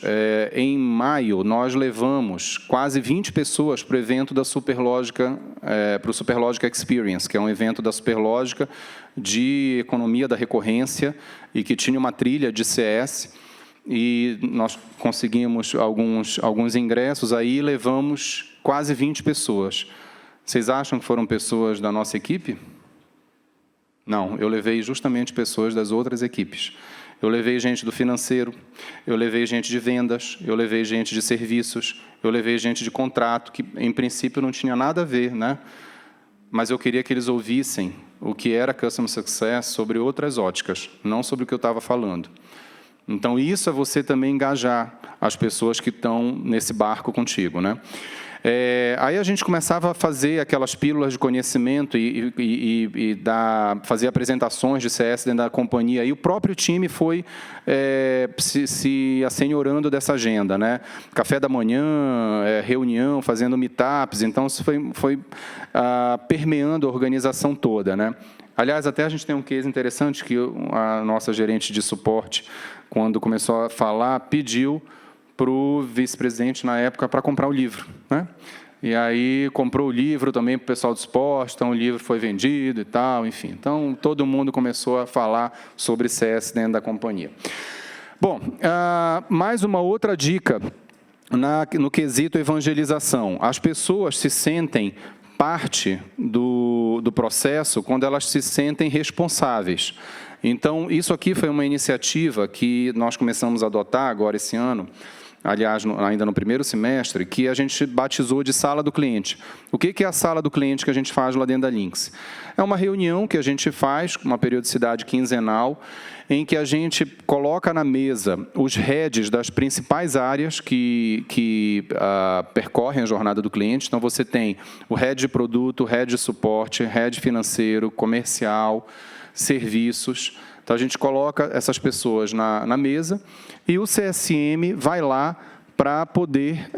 [SPEAKER 2] em maio, nós levamos quase 20 pessoas para o evento da Superlógica, para o Superlógica Experience, que é um evento da Superlógica de economia da recorrência e que tinha uma trilha de CS, e nós conseguimos alguns ingressos aí e levamos quase 20 pessoas. Vocês acham que foram pessoas da nossa equipe? Não, eu levei justamente pessoas das outras equipes. Eu levei gente do financeiro, eu levei gente de vendas, eu levei gente de serviços, eu levei gente de contrato, que em princípio não tinha nada a ver, né? Mas eu queria que eles ouvissem o que era Customer Success sobre outras óticas, não sobre o que eu estava falando. Então, isso é você também engajar as pessoas que estão nesse barco contigo, né? Aí a gente começava a fazer aquelas pílulas de conhecimento e fazer apresentações de CS dentro da companhia. E o próprio time foi se assenhorando dessa agenda, né? Café da manhã, reunião, fazendo meetups. Então, isso foi permeando a organização toda, né? Aliás, até a gente tem um case interessante que a nossa gerente de suporte, quando começou a falar, pediu para o vice-presidente, na época, para comprar o livro. Né? E aí comprou o livro também para o pessoal do esporte, então o livro foi vendido e tal, enfim. Então, todo mundo começou a falar sobre CS dentro da companhia. Bom, mais uma outra dica no quesito evangelização. As pessoas se sentem parte do processo quando elas se sentem responsáveis. Então, isso aqui foi uma iniciativa que nós começamos a adotar agora esse ano, aliás, ainda no primeiro semestre, que a gente batizou de Sala do Cliente. O que é a Sala do Cliente que a gente faz lá dentro da Lynx? É uma reunião que a gente faz, com uma periodicidade quinzenal, em que a gente coloca na mesa os heads das principais áreas que percorrem a jornada do cliente. Então, você tem o head de produto, head de suporte, head financeiro, comercial, serviços. Então, a gente coloca essas pessoas na mesa e o CSM vai lá para poder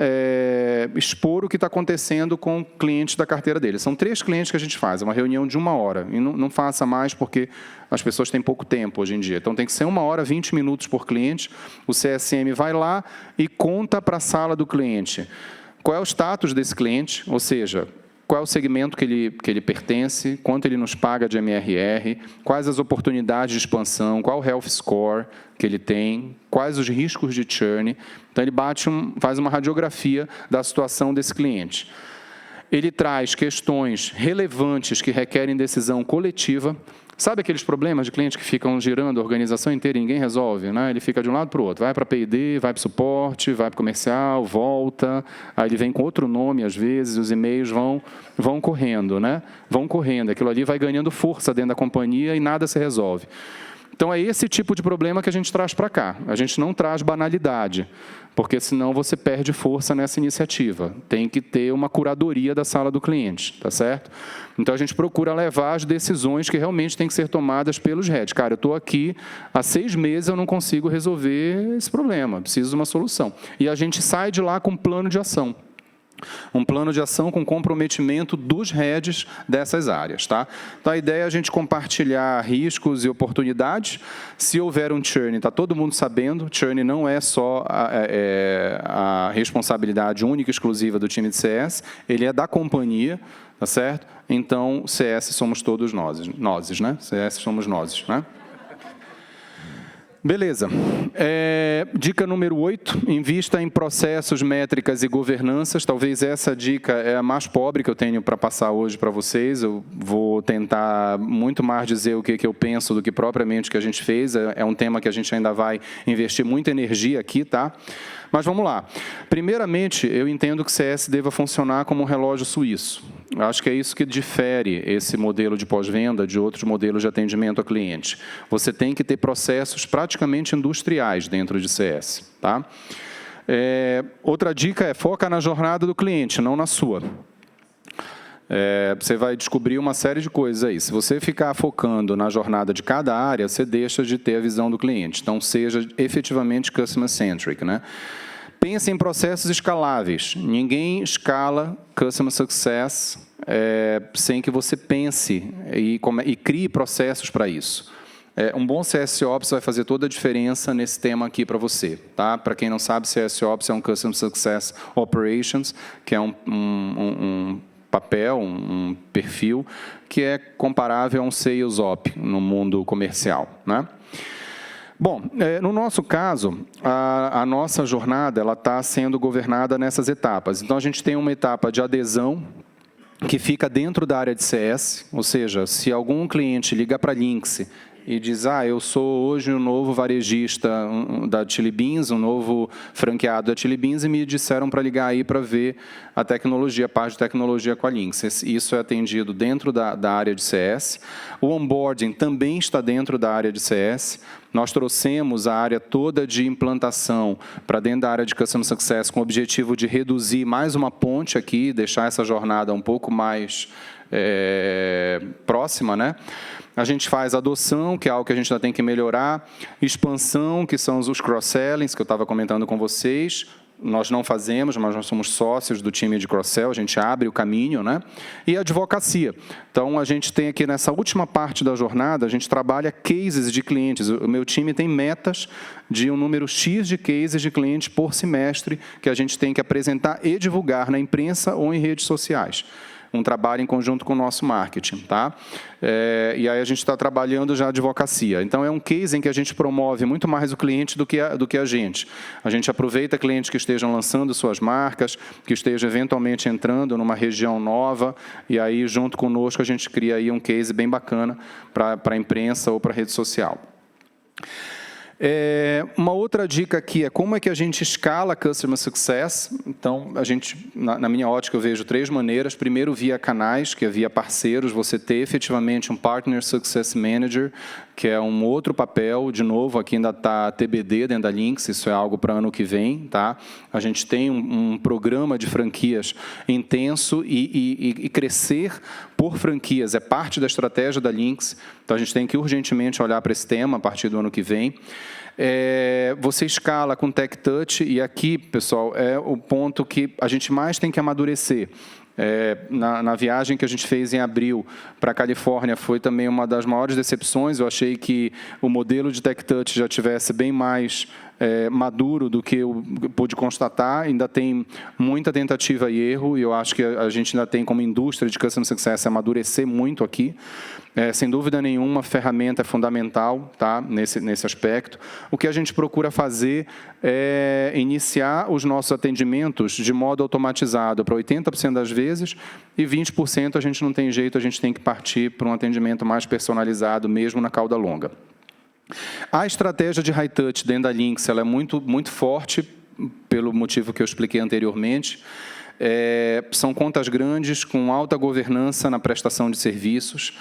[SPEAKER 2] expor o que está acontecendo com o cliente da carteira dele. São 3 clientes que a gente faz, é uma reunião de 1 hora. E não faça mais porque as pessoas têm pouco tempo hoje em dia. Então, tem que ser 1 hora, 20 minutos por cliente. O CSM vai lá e conta para a sala do cliente qual é o status desse cliente, ou seja, qual é o segmento que ele pertence, quanto ele nos paga de MRR, quais as oportunidades de expansão, qual o health score que ele tem, quais os riscos de churn. Então, ele faz uma radiografia da situação desse cliente. Ele traz questões relevantes que requerem decisão coletiva. Sabe aqueles problemas de clientes que ficam girando a organização inteira e ninguém resolve, né? Ele fica de um lado para o outro, vai para P&D, vai para o suporte, vai para o comercial, volta, aí ele vem com outro nome às vezes, os e-mails vão correndo, né? Vão correndo, aquilo ali vai ganhando força dentro da companhia e nada se resolve. Então, é esse tipo de problema que a gente traz para cá. A gente não traz banalidade, porque senão você perde força nessa iniciativa. Tem que ter uma curadoria da sala do cliente, tá certo? Então, a gente procura levar as decisões que realmente têm que ser tomadas pelos heads. Cara, eu estou aqui há 6 meses, eu não consigo resolver esse problema, preciso de uma solução. E a gente sai de lá com um plano de ação. Um plano de ação com comprometimento dos heads dessas áreas. Tá? Então, a ideia é a gente compartilhar riscos e oportunidades. Se houver um churn, está todo mundo sabendo, churn não é só a responsabilidade única e exclusiva do time de CS, ele é da companhia, tá certo? Então, CS somos todos nós, né? CS somos nós, né? Beleza. Dica número 8, invista em processos, métricas e governanças. Talvez essa dica é a mais pobre que eu tenho para passar hoje para vocês. Eu vou tentar muito mais dizer o que eu penso do que propriamente o que a gente fez. É um tema que a gente ainda vai investir muita energia aqui, tá? Mas vamos lá. Primeiramente, eu entendo que o CS deva funcionar como um relógio suíço. Eu acho que é isso que difere esse modelo de pós-venda de outros modelos de atendimento ao cliente. Você tem que ter processos praticamente industriais dentro de CS. Tá? Outra dica é foca na jornada do cliente, não na sua. Você vai descobrir uma série de coisas aí. Se você ficar focando na jornada de cada área, você deixa de ter a visão do cliente. Então, seja efetivamente customer-centric, né? Pense em processos escaláveis. Ninguém escala Customer Success sem que você pense e crie processos para isso. Um bom CSOps vai fazer toda a diferença nesse tema aqui para você. Tá? Para quem não sabe, CSOps é um Customer Success Operations, que é um papel, um perfil, que é comparável a um Sales Op no mundo comercial, né? Bom, no nosso caso, a nossa jornada está sendo governada nessas etapas. Então, a gente tem uma etapa de adesão, que fica dentro da área de CS, ou seja, se algum cliente liga para a Lynx e diz, eu sou hoje um novo varejista da Chili Beans, um novo franqueado da Chili Beans, e me disseram para ligar aí para ver a tecnologia, a parte de tecnologia com a Lynx. Isso é atendido dentro da área de CS. O onboarding também está dentro da área de CS. Nós trouxemos a área toda de implantação para dentro da área de Customer Success com o objetivo de reduzir mais uma ponte aqui, deixar essa jornada um pouco mais próxima, né? A gente faz adoção, que é algo que a gente ainda tem que melhorar, expansão, que são os cross-sellings, que eu estava comentando com vocês, nós não fazemos, mas nós somos sócios do time de cross-sell, a gente abre o caminho, né? E advocacia. Então, a gente tem aqui nessa última parte da jornada, a gente trabalha cases de clientes. O meu time tem metas de um número X de cases de clientes por semestre que a gente tem que apresentar e divulgar na imprensa ou em redes sociais. Um trabalho em conjunto com o nosso marketing, tá? E aí a gente está trabalhando já a advocacia. Então, é um case em que a gente promove muito mais o cliente do que a gente. A gente aproveita clientes que estejam lançando suas marcas, que estejam eventualmente entrando numa região nova, e aí, junto conosco, a gente cria aí um case bem bacana para a imprensa ou para a rede social. Uma outra dica aqui é como é que a gente escala Customer Success. Então, a gente, na minha ótica, eu vejo 3 maneiras. Primeiro, via canais, que é via parceiros, você ter efetivamente um Partner Success Manager, que é um outro papel. De novo, aqui ainda está TBD dentro da Lynx, isso é algo para ano que vem. Tá? A gente tem um programa de franquias intenso e crescer por franquias é parte da estratégia da Lynx. Então, a gente tem que urgentemente olhar para esse tema a partir do ano que vem. Você escala com Tech Touch, e aqui, pessoal, é o ponto que a gente mais tem que amadurecer. Na viagem que a gente fez em abril para a Califórnia, foi também uma das maiores decepções. Eu achei que o modelo de Tech Touch já tivesse bem mais maduro do que eu pude constatar. Ainda tem muita tentativa e erro, e eu acho que a gente ainda tem, como indústria de Customer Success, amadurecer muito aqui. Sem dúvida nenhuma, a ferramenta é fundamental, tá, nesse aspecto. O que a gente procura fazer é iniciar os nossos atendimentos de modo automatizado para 80% das vezes, e 20% a gente não tem jeito, a gente tem que partir para um atendimento mais personalizado, mesmo na cauda longa. A estratégia de High Touch dentro da Lynx, ela é muito, muito forte, pelo motivo que eu expliquei anteriormente. São contas grandes, com alta governança na prestação de serviços.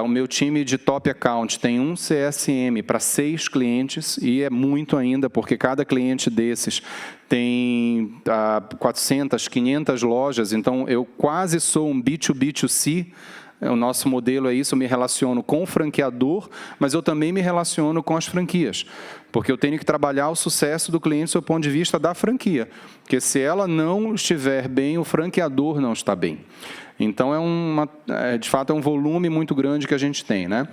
[SPEAKER 2] O meu time de top account tem um CSM para 6 clientes, e é muito ainda, porque cada cliente desses tem 400, 500 lojas, então eu quase sou um B2B2C. O nosso modelo é isso, eu me relaciono com o franqueador, mas eu também me relaciono com as franquias, porque eu tenho que trabalhar o sucesso do cliente do seu ponto de vista da franquia, porque se ela não estiver bem, o franqueador não está bem. Então, de fato, é um volume muito grande que a gente tem, né?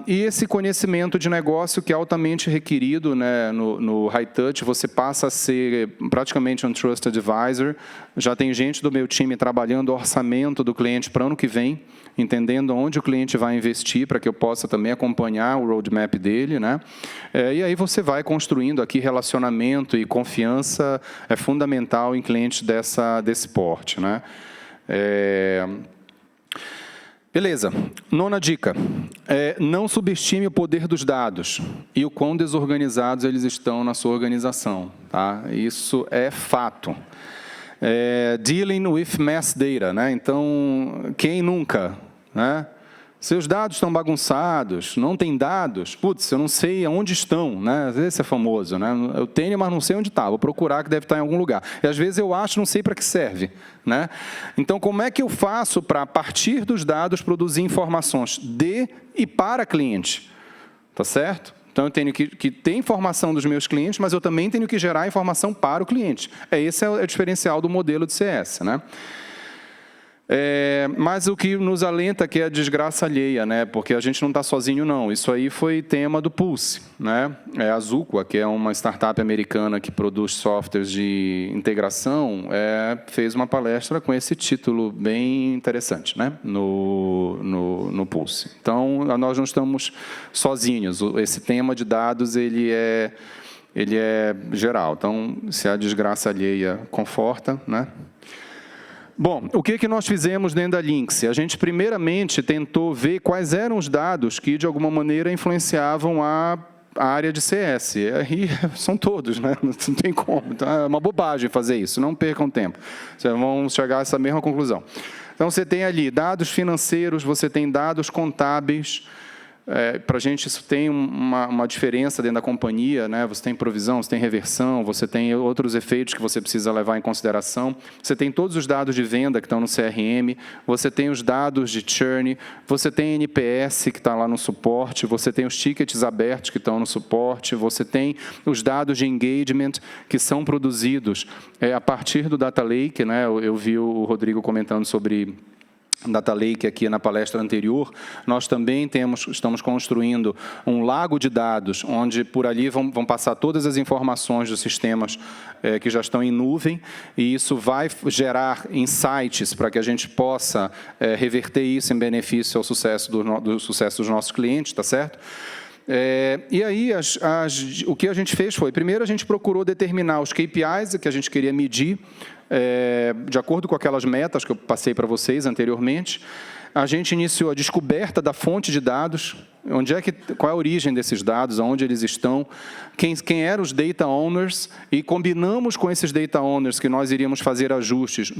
[SPEAKER 2] E esse conhecimento de negócio que é altamente requerido, né, no High Touch, você passa a ser praticamente um Trusted Advisor. Já tem gente do meu time trabalhando o orçamento do cliente para o ano que vem, entendendo onde o cliente vai investir, para que eu possa também acompanhar o roadmap dele, né? E aí você vai construindo aqui relacionamento, e confiança é fundamental em clientes desse porte, né? Beleza. 9ª dica. Não subestime o poder dos dados e o quão desorganizados eles estão na sua organização. Tá? Isso é fato. Dealing with mass data. Né? Então, quem nunca? Né? Seus dados estão bagunçados, não tem dados, putz, eu não sei onde estão, né? Às vezes é famoso, né? Eu tenho, mas não sei onde está, vou procurar, que deve estar em algum lugar. E às vezes eu acho, não sei para que serve, né? Então, como é que eu faço para, a partir dos dados, produzir informações de e para cliente? Tá certo? Então, eu tenho que ter informação dos meus clientes, mas eu também tenho que gerar informação para o cliente. Esse é o diferencial do modelo de CS, né? Mas o que nos alenta aqui é a desgraça alheia, né? Porque a gente não está sozinho, não. Isso aí foi tema do Pulse, né? A Zuqua, que é uma startup americana que produz softwares de integração, fez uma palestra com esse título bem interessante, né? No Pulse. Então, nós não estamos sozinhos. Esse tema de dados, ele é geral. Então, se a desgraça alheia conforta, né? Bom, o que nós fizemos dentro da Lynx? A gente, primeiramente, tentou ver quais eram os dados que, de alguma maneira, influenciavam a área de CS. E são todos, né? Não tem como. Então, é uma bobagem fazer isso, não percam tempo. Vocês vão chegar a essa mesma conclusão. Então, você tem ali dados financeiros, você tem dados contábeis, Para a gente isso tem uma diferença dentro da companhia, né? Você tem provisão, você tem reversão, você tem outros efeitos que você precisa levar em consideração. Você tem todos os dados de venda que estão no CRM, você tem os dados de churn, você tem NPS que está lá no suporte, você tem os tickets abertos que estão no suporte, você tem os dados de engagement que são produzidos a partir do Data Lake, né? Eu vi o Rodrigo comentando sobre Data Lake aqui na palestra anterior. Nós também estamos construindo um lago de dados, onde por ali vão passar todas as informações dos sistemas que já estão em nuvem, e isso vai gerar insights para que a gente possa reverter isso em benefício ao sucesso do sucesso dos nossos clientes, tá certo? E aí, o que a gente fez foi, primeiro a gente procurou determinar os KPIs que a gente queria medir, de acordo com aquelas metas que eu passei para vocês anteriormente. A gente iniciou a descoberta da fonte de dados, qual é a origem desses dados, aonde eles estão, quem eram os data owners, e combinamos com esses data owners que nós iríamos fazer ajustes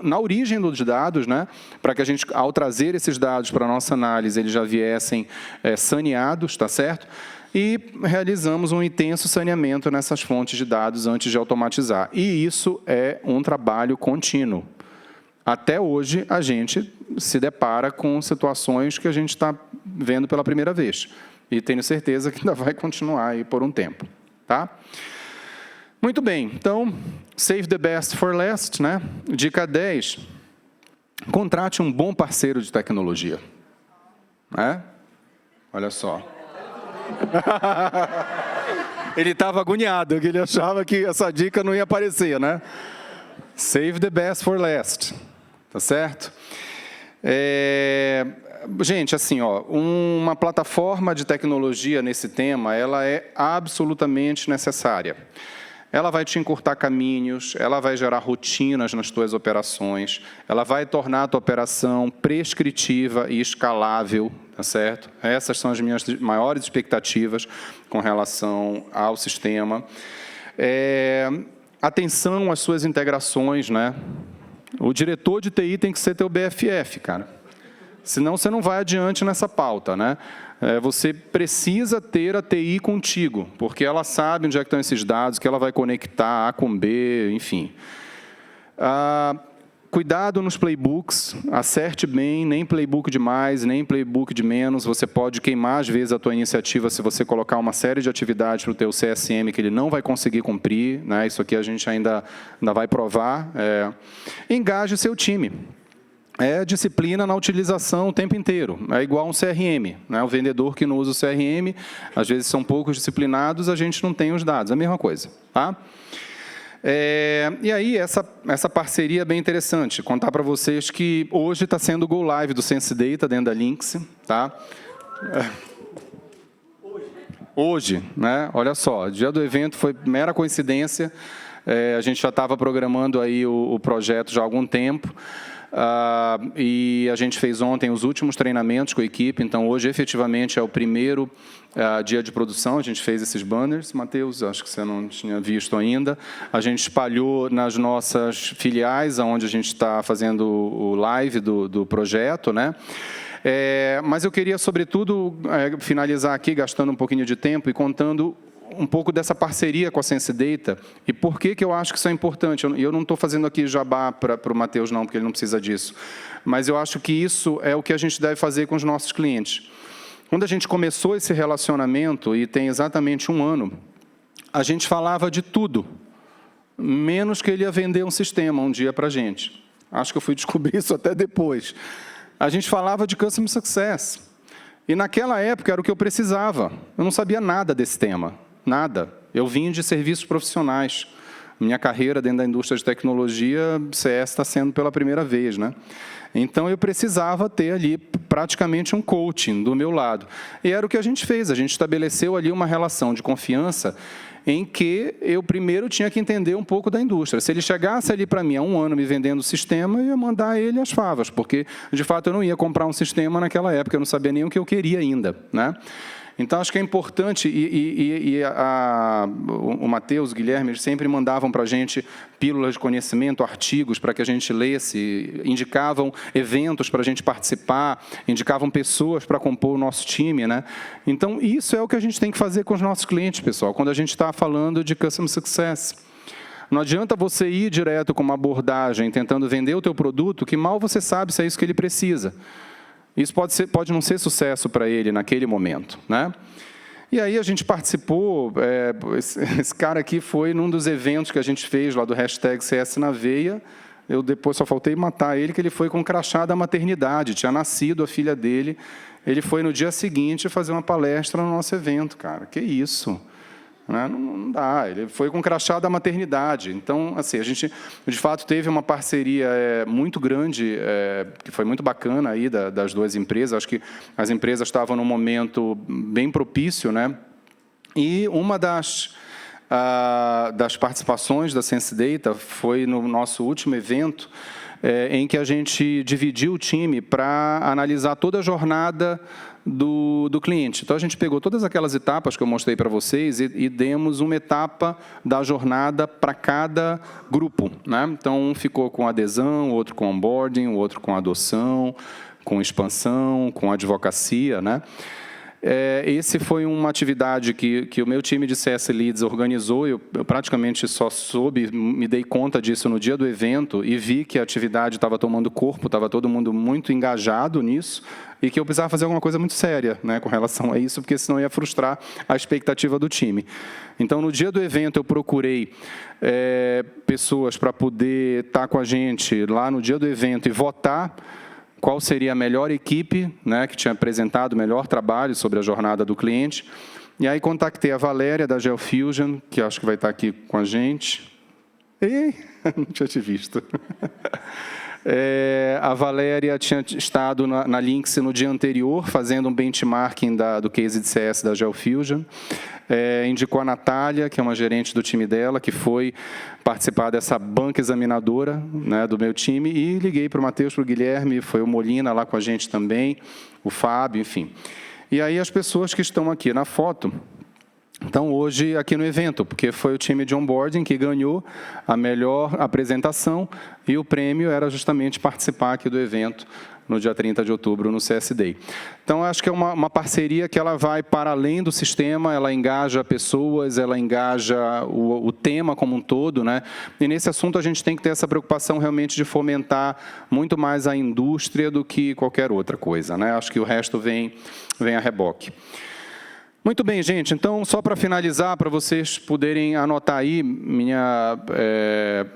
[SPEAKER 2] na origem dos dados, né, para que a gente, ao trazer esses dados para a nossa análise, eles já viessem saneados, tá certo? E realizamos um intenso saneamento nessas fontes de dados antes de automatizar. E isso é um trabalho contínuo. Até hoje, a gente se depara com situações que a gente está vendo pela primeira vez. E tenho certeza que ainda vai continuar aí por um tempo. Tá? Muito bem. Então, save the best for last, né? Dica 10. Contrate um bom parceiro de tecnologia. Olha só. Ele estava agoniado, porque ele achava que essa dica não ia aparecer, né? Save the best for last. Tá certo? Gente, assim, uma plataforma de tecnologia nesse tema, ela é absolutamente necessária. Ela vai te encurtar caminhos, ela vai gerar rotinas nas tuas operações, ela vai tornar a tua operação prescritiva e escalável, tá certo? Essas são as minhas maiores expectativas com relação ao sistema. Atenção às suas integrações, né? O diretor de TI tem que ser teu BFF, cara. Senão você não vai adiante nessa pauta, né? Você precisa ter a TI contigo, porque ela sabe onde é que estão esses dados, que ela vai conectar A com B, enfim. Cuidado nos playbooks, acerte bem, nem playbook de mais, nem playbook de menos. Você pode queimar, às vezes, a tua iniciativa se você colocar uma série de atividades para o teu CSM que ele não vai conseguir cumprir, né? Isso aqui a gente ainda vai provar. Engaje seu time. Disciplina na utilização o tempo inteiro. É igual um CRM. Né? O vendedor que não usa o CRM, às vezes são poucos disciplinados, a gente não tem os dados. É a mesma coisa. Tá? E aí, essa parceria é bem interessante. Contar para vocês que hoje está sendo o Go Live do Sense Data dentro da Lynx. Tá? Hoje, né? Olha só, o dia do evento foi mera coincidência. A gente já estava programando aí o projeto já há algum tempo. E a gente fez ontem os últimos treinamentos com a equipe, então hoje efetivamente é o primeiro dia de produção. A gente fez esses banners, Matheus, acho que você não tinha visto ainda. A gente espalhou nas nossas filiais, onde a gente está fazendo o live do projeto, né? Mas eu queria, sobretudo, finalizar aqui, gastando um pouquinho de tempo e contando um pouco dessa parceria com a Sense Data e por que eu acho que isso é importante. Eu não estou fazendo aqui jabá para o Matheus, não, porque ele não precisa disso. Mas eu acho que isso é o que a gente deve fazer com os nossos clientes. Quando a gente começou esse relacionamento, e tem exatamente um ano, a gente falava de tudo, menos que ele ia vender um sistema um dia para a gente. Acho que eu fui descobrir isso até depois. A gente falava de Customer Success. E naquela época era o que eu precisava. Eu não sabia nada desse tema. Nada. Eu vim de serviços profissionais. Minha carreira dentro da indústria de tecnologia, CS está sendo pela primeira vez, né? Então, eu precisava ter ali praticamente um coaching do meu lado. E era o que a gente fez. A gente estabeleceu ali uma relação de confiança em que eu primeiro tinha que entender um pouco da indústria. Se ele chegasse ali para mim há um ano me vendendo o sistema, eu ia mandar ele as favas, porque, de fato, eu não ia comprar um sistema naquela época, eu não sabia nem o que eu queria ainda, né? Então, acho que é importante, o Matheus, o Guilherme, eles sempre mandavam para a gente pílulas de conhecimento, artigos para que a gente lesse, indicavam eventos para a gente participar, indicavam pessoas para compor o nosso time, né? Então, isso é o que a gente tem que fazer com os nossos clientes, pessoal, quando a gente está falando de Customer Success. Não adianta você ir direto com uma abordagem tentando vender o teu produto, que mal você sabe se é isso que ele precisa. Isso pode não ser sucesso para ele naquele momento, né? E aí a gente participou, esse cara aqui foi num dos eventos que a gente fez lá do hashtag CS na Veia. Eu depois só faltei matar ele, que ele foi com crachá da maternidade, tinha nascido a filha dele. Ele foi no dia seguinte fazer uma palestra no nosso evento, cara. Que isso? Não dá, ele foi com crachá da maternidade. Então, assim, a gente, de fato, teve uma parceria muito grande, que foi muito bacana aí das duas empresas. Acho que as empresas estavam num momento bem propício, né? E uma das participações da Sense Data foi no nosso último evento, em que a gente dividiu o time para analisar toda a jornada do cliente. Então, a gente pegou todas aquelas etapas que eu mostrei para vocês e demos uma etapa da jornada para cada grupo, né? Então, um ficou com adesão, o outro com onboarding, o outro com adoção, com expansão, com advocacia, né? Esse foi uma atividade que o meu time de CS Leads organizou. Eu praticamente só me dei conta disso no dia do evento e vi que a atividade estava tomando corpo, estava todo mundo muito engajado nisso e que eu precisava fazer alguma coisa muito séria, né, com relação a isso, porque senão ia frustrar a expectativa do time. Então, no dia do evento, eu procurei pessoas para poder estar com a gente lá no dia do evento e votar qual seria a melhor equipe, né, que tinha apresentado o melhor trabalho sobre a jornada do cliente. E aí contactei a Valéria, da GeoFusion, que acho que vai estar aqui com a gente. Ei, não tinha te visto. A Valéria tinha estado na Lynx no dia anterior, fazendo um benchmarking do case de CS da GeoFusion. Indicou a Natália, que é uma gerente do time dela, que foi participar dessa banca examinadora, né, do meu time, e liguei para o Matheus, para o Guilherme, foi o Molina lá com a gente também, o Fábio, enfim. E aí as pessoas que estão aqui na foto estão hoje aqui no evento, porque foi o time de onboarding que ganhou a melhor apresentação e o prêmio era justamente participar aqui do evento no dia 30 de outubro, no CS Day. Então, acho que é uma parceria que ela vai para além do sistema, ela engaja pessoas, ela engaja o tema como um todo, né? E nesse assunto a gente tem que ter essa preocupação realmente de fomentar muito mais a indústria do que qualquer outra coisa, né? Acho que o resto vem a reboque. Muito bem, gente. Então, só para finalizar, para vocês poderem anotar aí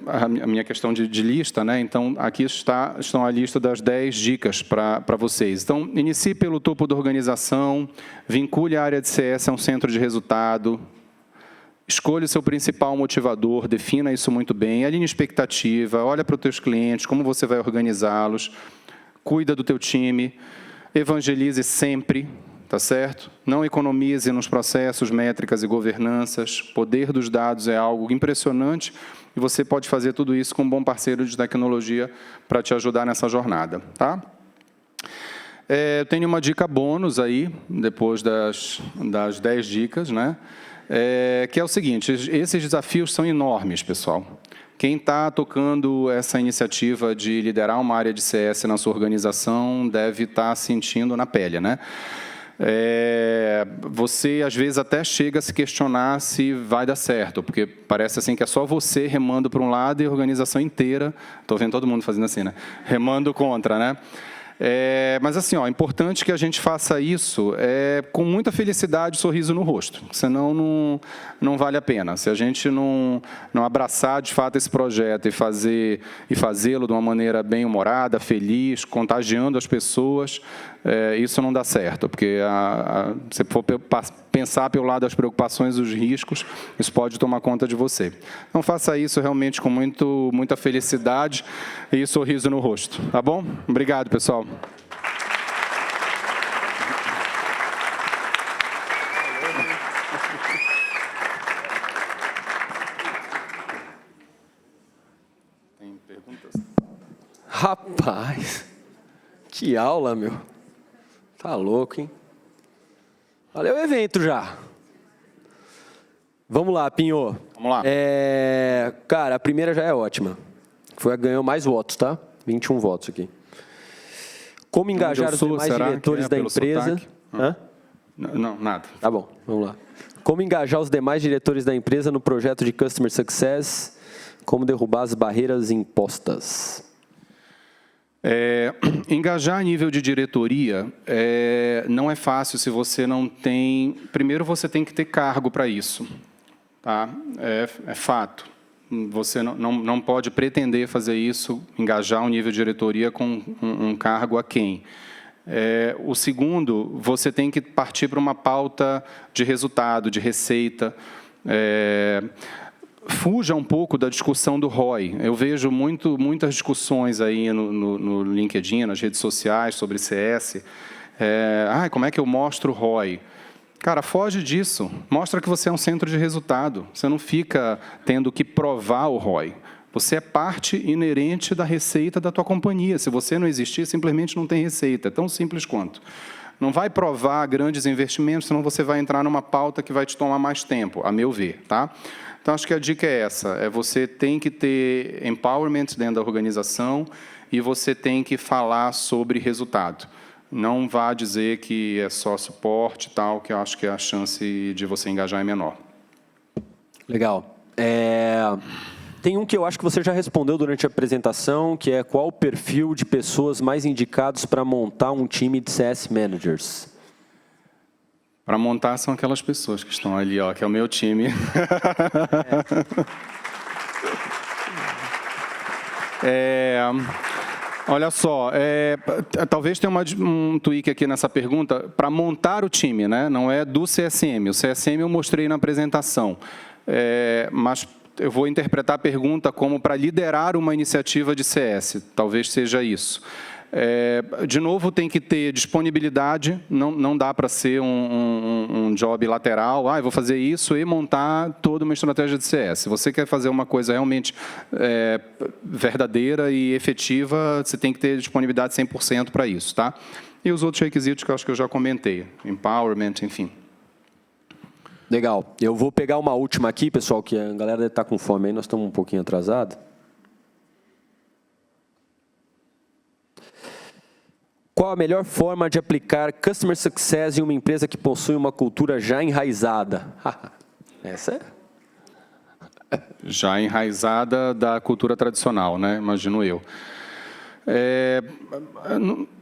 [SPEAKER 2] a minha questão de lista, né? Então, aqui estão a lista das 10 dicas para vocês. Então, inicie pelo topo da organização, vincule a área de CS a um centro de resultado, escolha o seu principal motivador, defina isso muito bem, alinhe expectativa, olha para os teus clientes, como você vai organizá-los, cuida do teu time, evangelize sempre. Tá certo? Não economize nos processos, métricas e governanças. O poder dos dados é algo impressionante e você pode fazer tudo isso com um bom parceiro de tecnologia para te ajudar nessa jornada. Tá? Eu tenho uma dica bônus aí, depois das 10 dicas, né? Que é o seguinte, esses desafios são enormes, pessoal. Quem está tocando essa iniciativa de liderar uma área de CS na sua organização deve estar sentindo na pele, né? Você, às vezes, até chega a se questionar se vai dar certo, porque parece assim que é só você remando para um lado e a organização inteira, estou vendo todo mundo fazendo assim, né? Remando contra, né? Mas, assim, é importante que a gente faça isso com muita felicidade e sorriso no rosto, senão não vale a pena. Se a gente não abraçar, de fato, esse projeto e fazê-lo de uma maneira bem-humorada, feliz, contagiando as pessoas, isso não dá certo, porque se for pensar pelo lado das preocupações e dos riscos, isso pode tomar conta de você. Então, faça isso realmente com muita felicidade e sorriso no rosto, tá bom? Obrigado, pessoal. Tem perguntas?
[SPEAKER 1] Rapaz, que aula, meu. Tá louco, hein? Valeu o evento já. Vamos lá, Pinho.
[SPEAKER 2] Vamos lá.
[SPEAKER 1] Cara, a primeira já é ótima. Ganhou mais votos, tá? 21 votos aqui. Como engajar os demais diretores da empresa... Hã?
[SPEAKER 2] Não, nada.
[SPEAKER 1] Tá bom, vamos lá. Como engajar os demais diretores da empresa no projeto de Customer Success? Como derrubar as barreiras impostas?
[SPEAKER 2] Engajar a nível de diretoria não é fácil se você não tem... Primeiro, você tem que ter cargo para isso. Tá? É fato. Você não pode pretender fazer isso, engajar um nível de diretoria com um cargo a quem. O segundo, você tem que partir para uma pauta de resultado, de receita. Fuja um pouco da discussão do ROI. Eu vejo muitas discussões aí no LinkedIn, nas redes sociais, sobre CS. Como é que eu mostro o ROI? Cara, foge disso. Mostra que você é um centro de resultado. Você não fica tendo que provar o ROI. Você é parte inerente da receita da tua companhia. Se você não existir, simplesmente não tem receita. É tão simples quanto. Não vai provar grandes investimentos, senão você vai entrar numa pauta que vai te tomar mais tempo, a meu ver. Tá? Então, acho que a dica é essa. Você tem que ter empowerment dentro da organização e você tem que falar sobre resultado. Não vá dizer que é só suporte e tal, que eu acho que a chance de você engajar é menor.
[SPEAKER 1] Legal. Tem um que eu acho que você já respondeu durante a apresentação, que é qual o perfil de pessoas mais indicados para montar um time de CS Managers?
[SPEAKER 2] Para montar são aquelas pessoas que estão ali, ó, que é o meu time. Olha só, talvez tenha um tweak aqui nessa pergunta, para montar o time, né? Não é do CSM. O CSM eu mostrei na apresentação, mas eu vou interpretar a pergunta como para liderar uma iniciativa de CS, talvez seja isso. De novo, tem que ter disponibilidade, não dá para ser um job lateral, eu vou fazer isso e montar toda uma estratégia de CS. Se você quer fazer uma coisa realmente verdadeira e efetiva, você tem que ter disponibilidade 100% para isso. Tá? E os outros requisitos que eu acho que eu já comentei, empowerment, enfim.
[SPEAKER 1] Legal. Eu vou pegar uma última aqui, pessoal, que a galera deve estar com fome aí, nós estamos um pouquinho atrasados. Qual a melhor forma de aplicar Customer Success em uma empresa que possui uma cultura já enraizada? Essa é?
[SPEAKER 2] Já enraizada da cultura tradicional, né? Imagino eu.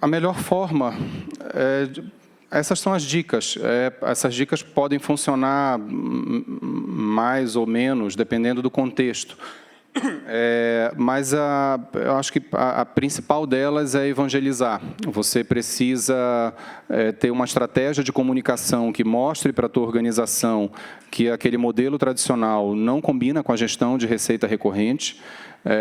[SPEAKER 2] A melhor forma... essas são as dicas. Essas dicas podem funcionar mais ou menos, dependendo do contexto. Mas eu acho que a principal delas é evangelizar. Você precisa ter uma estratégia de comunicação que mostre para a tua organização que aquele modelo tradicional não combina com a gestão de receita recorrente.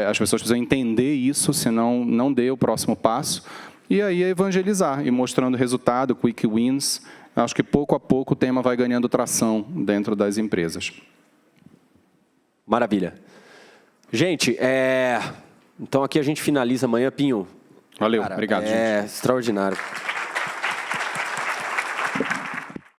[SPEAKER 2] As pessoas precisam entender isso, senão não dê o próximo passo. E aí evangelizar e mostrando resultado, quick wins. Acho que pouco a pouco o tema vai ganhando tração dentro das empresas.
[SPEAKER 1] Maravilha. Gente, então aqui a gente finaliza amanhã, Pinho.
[SPEAKER 2] Valeu, obrigado, gente.
[SPEAKER 1] Extraordinário.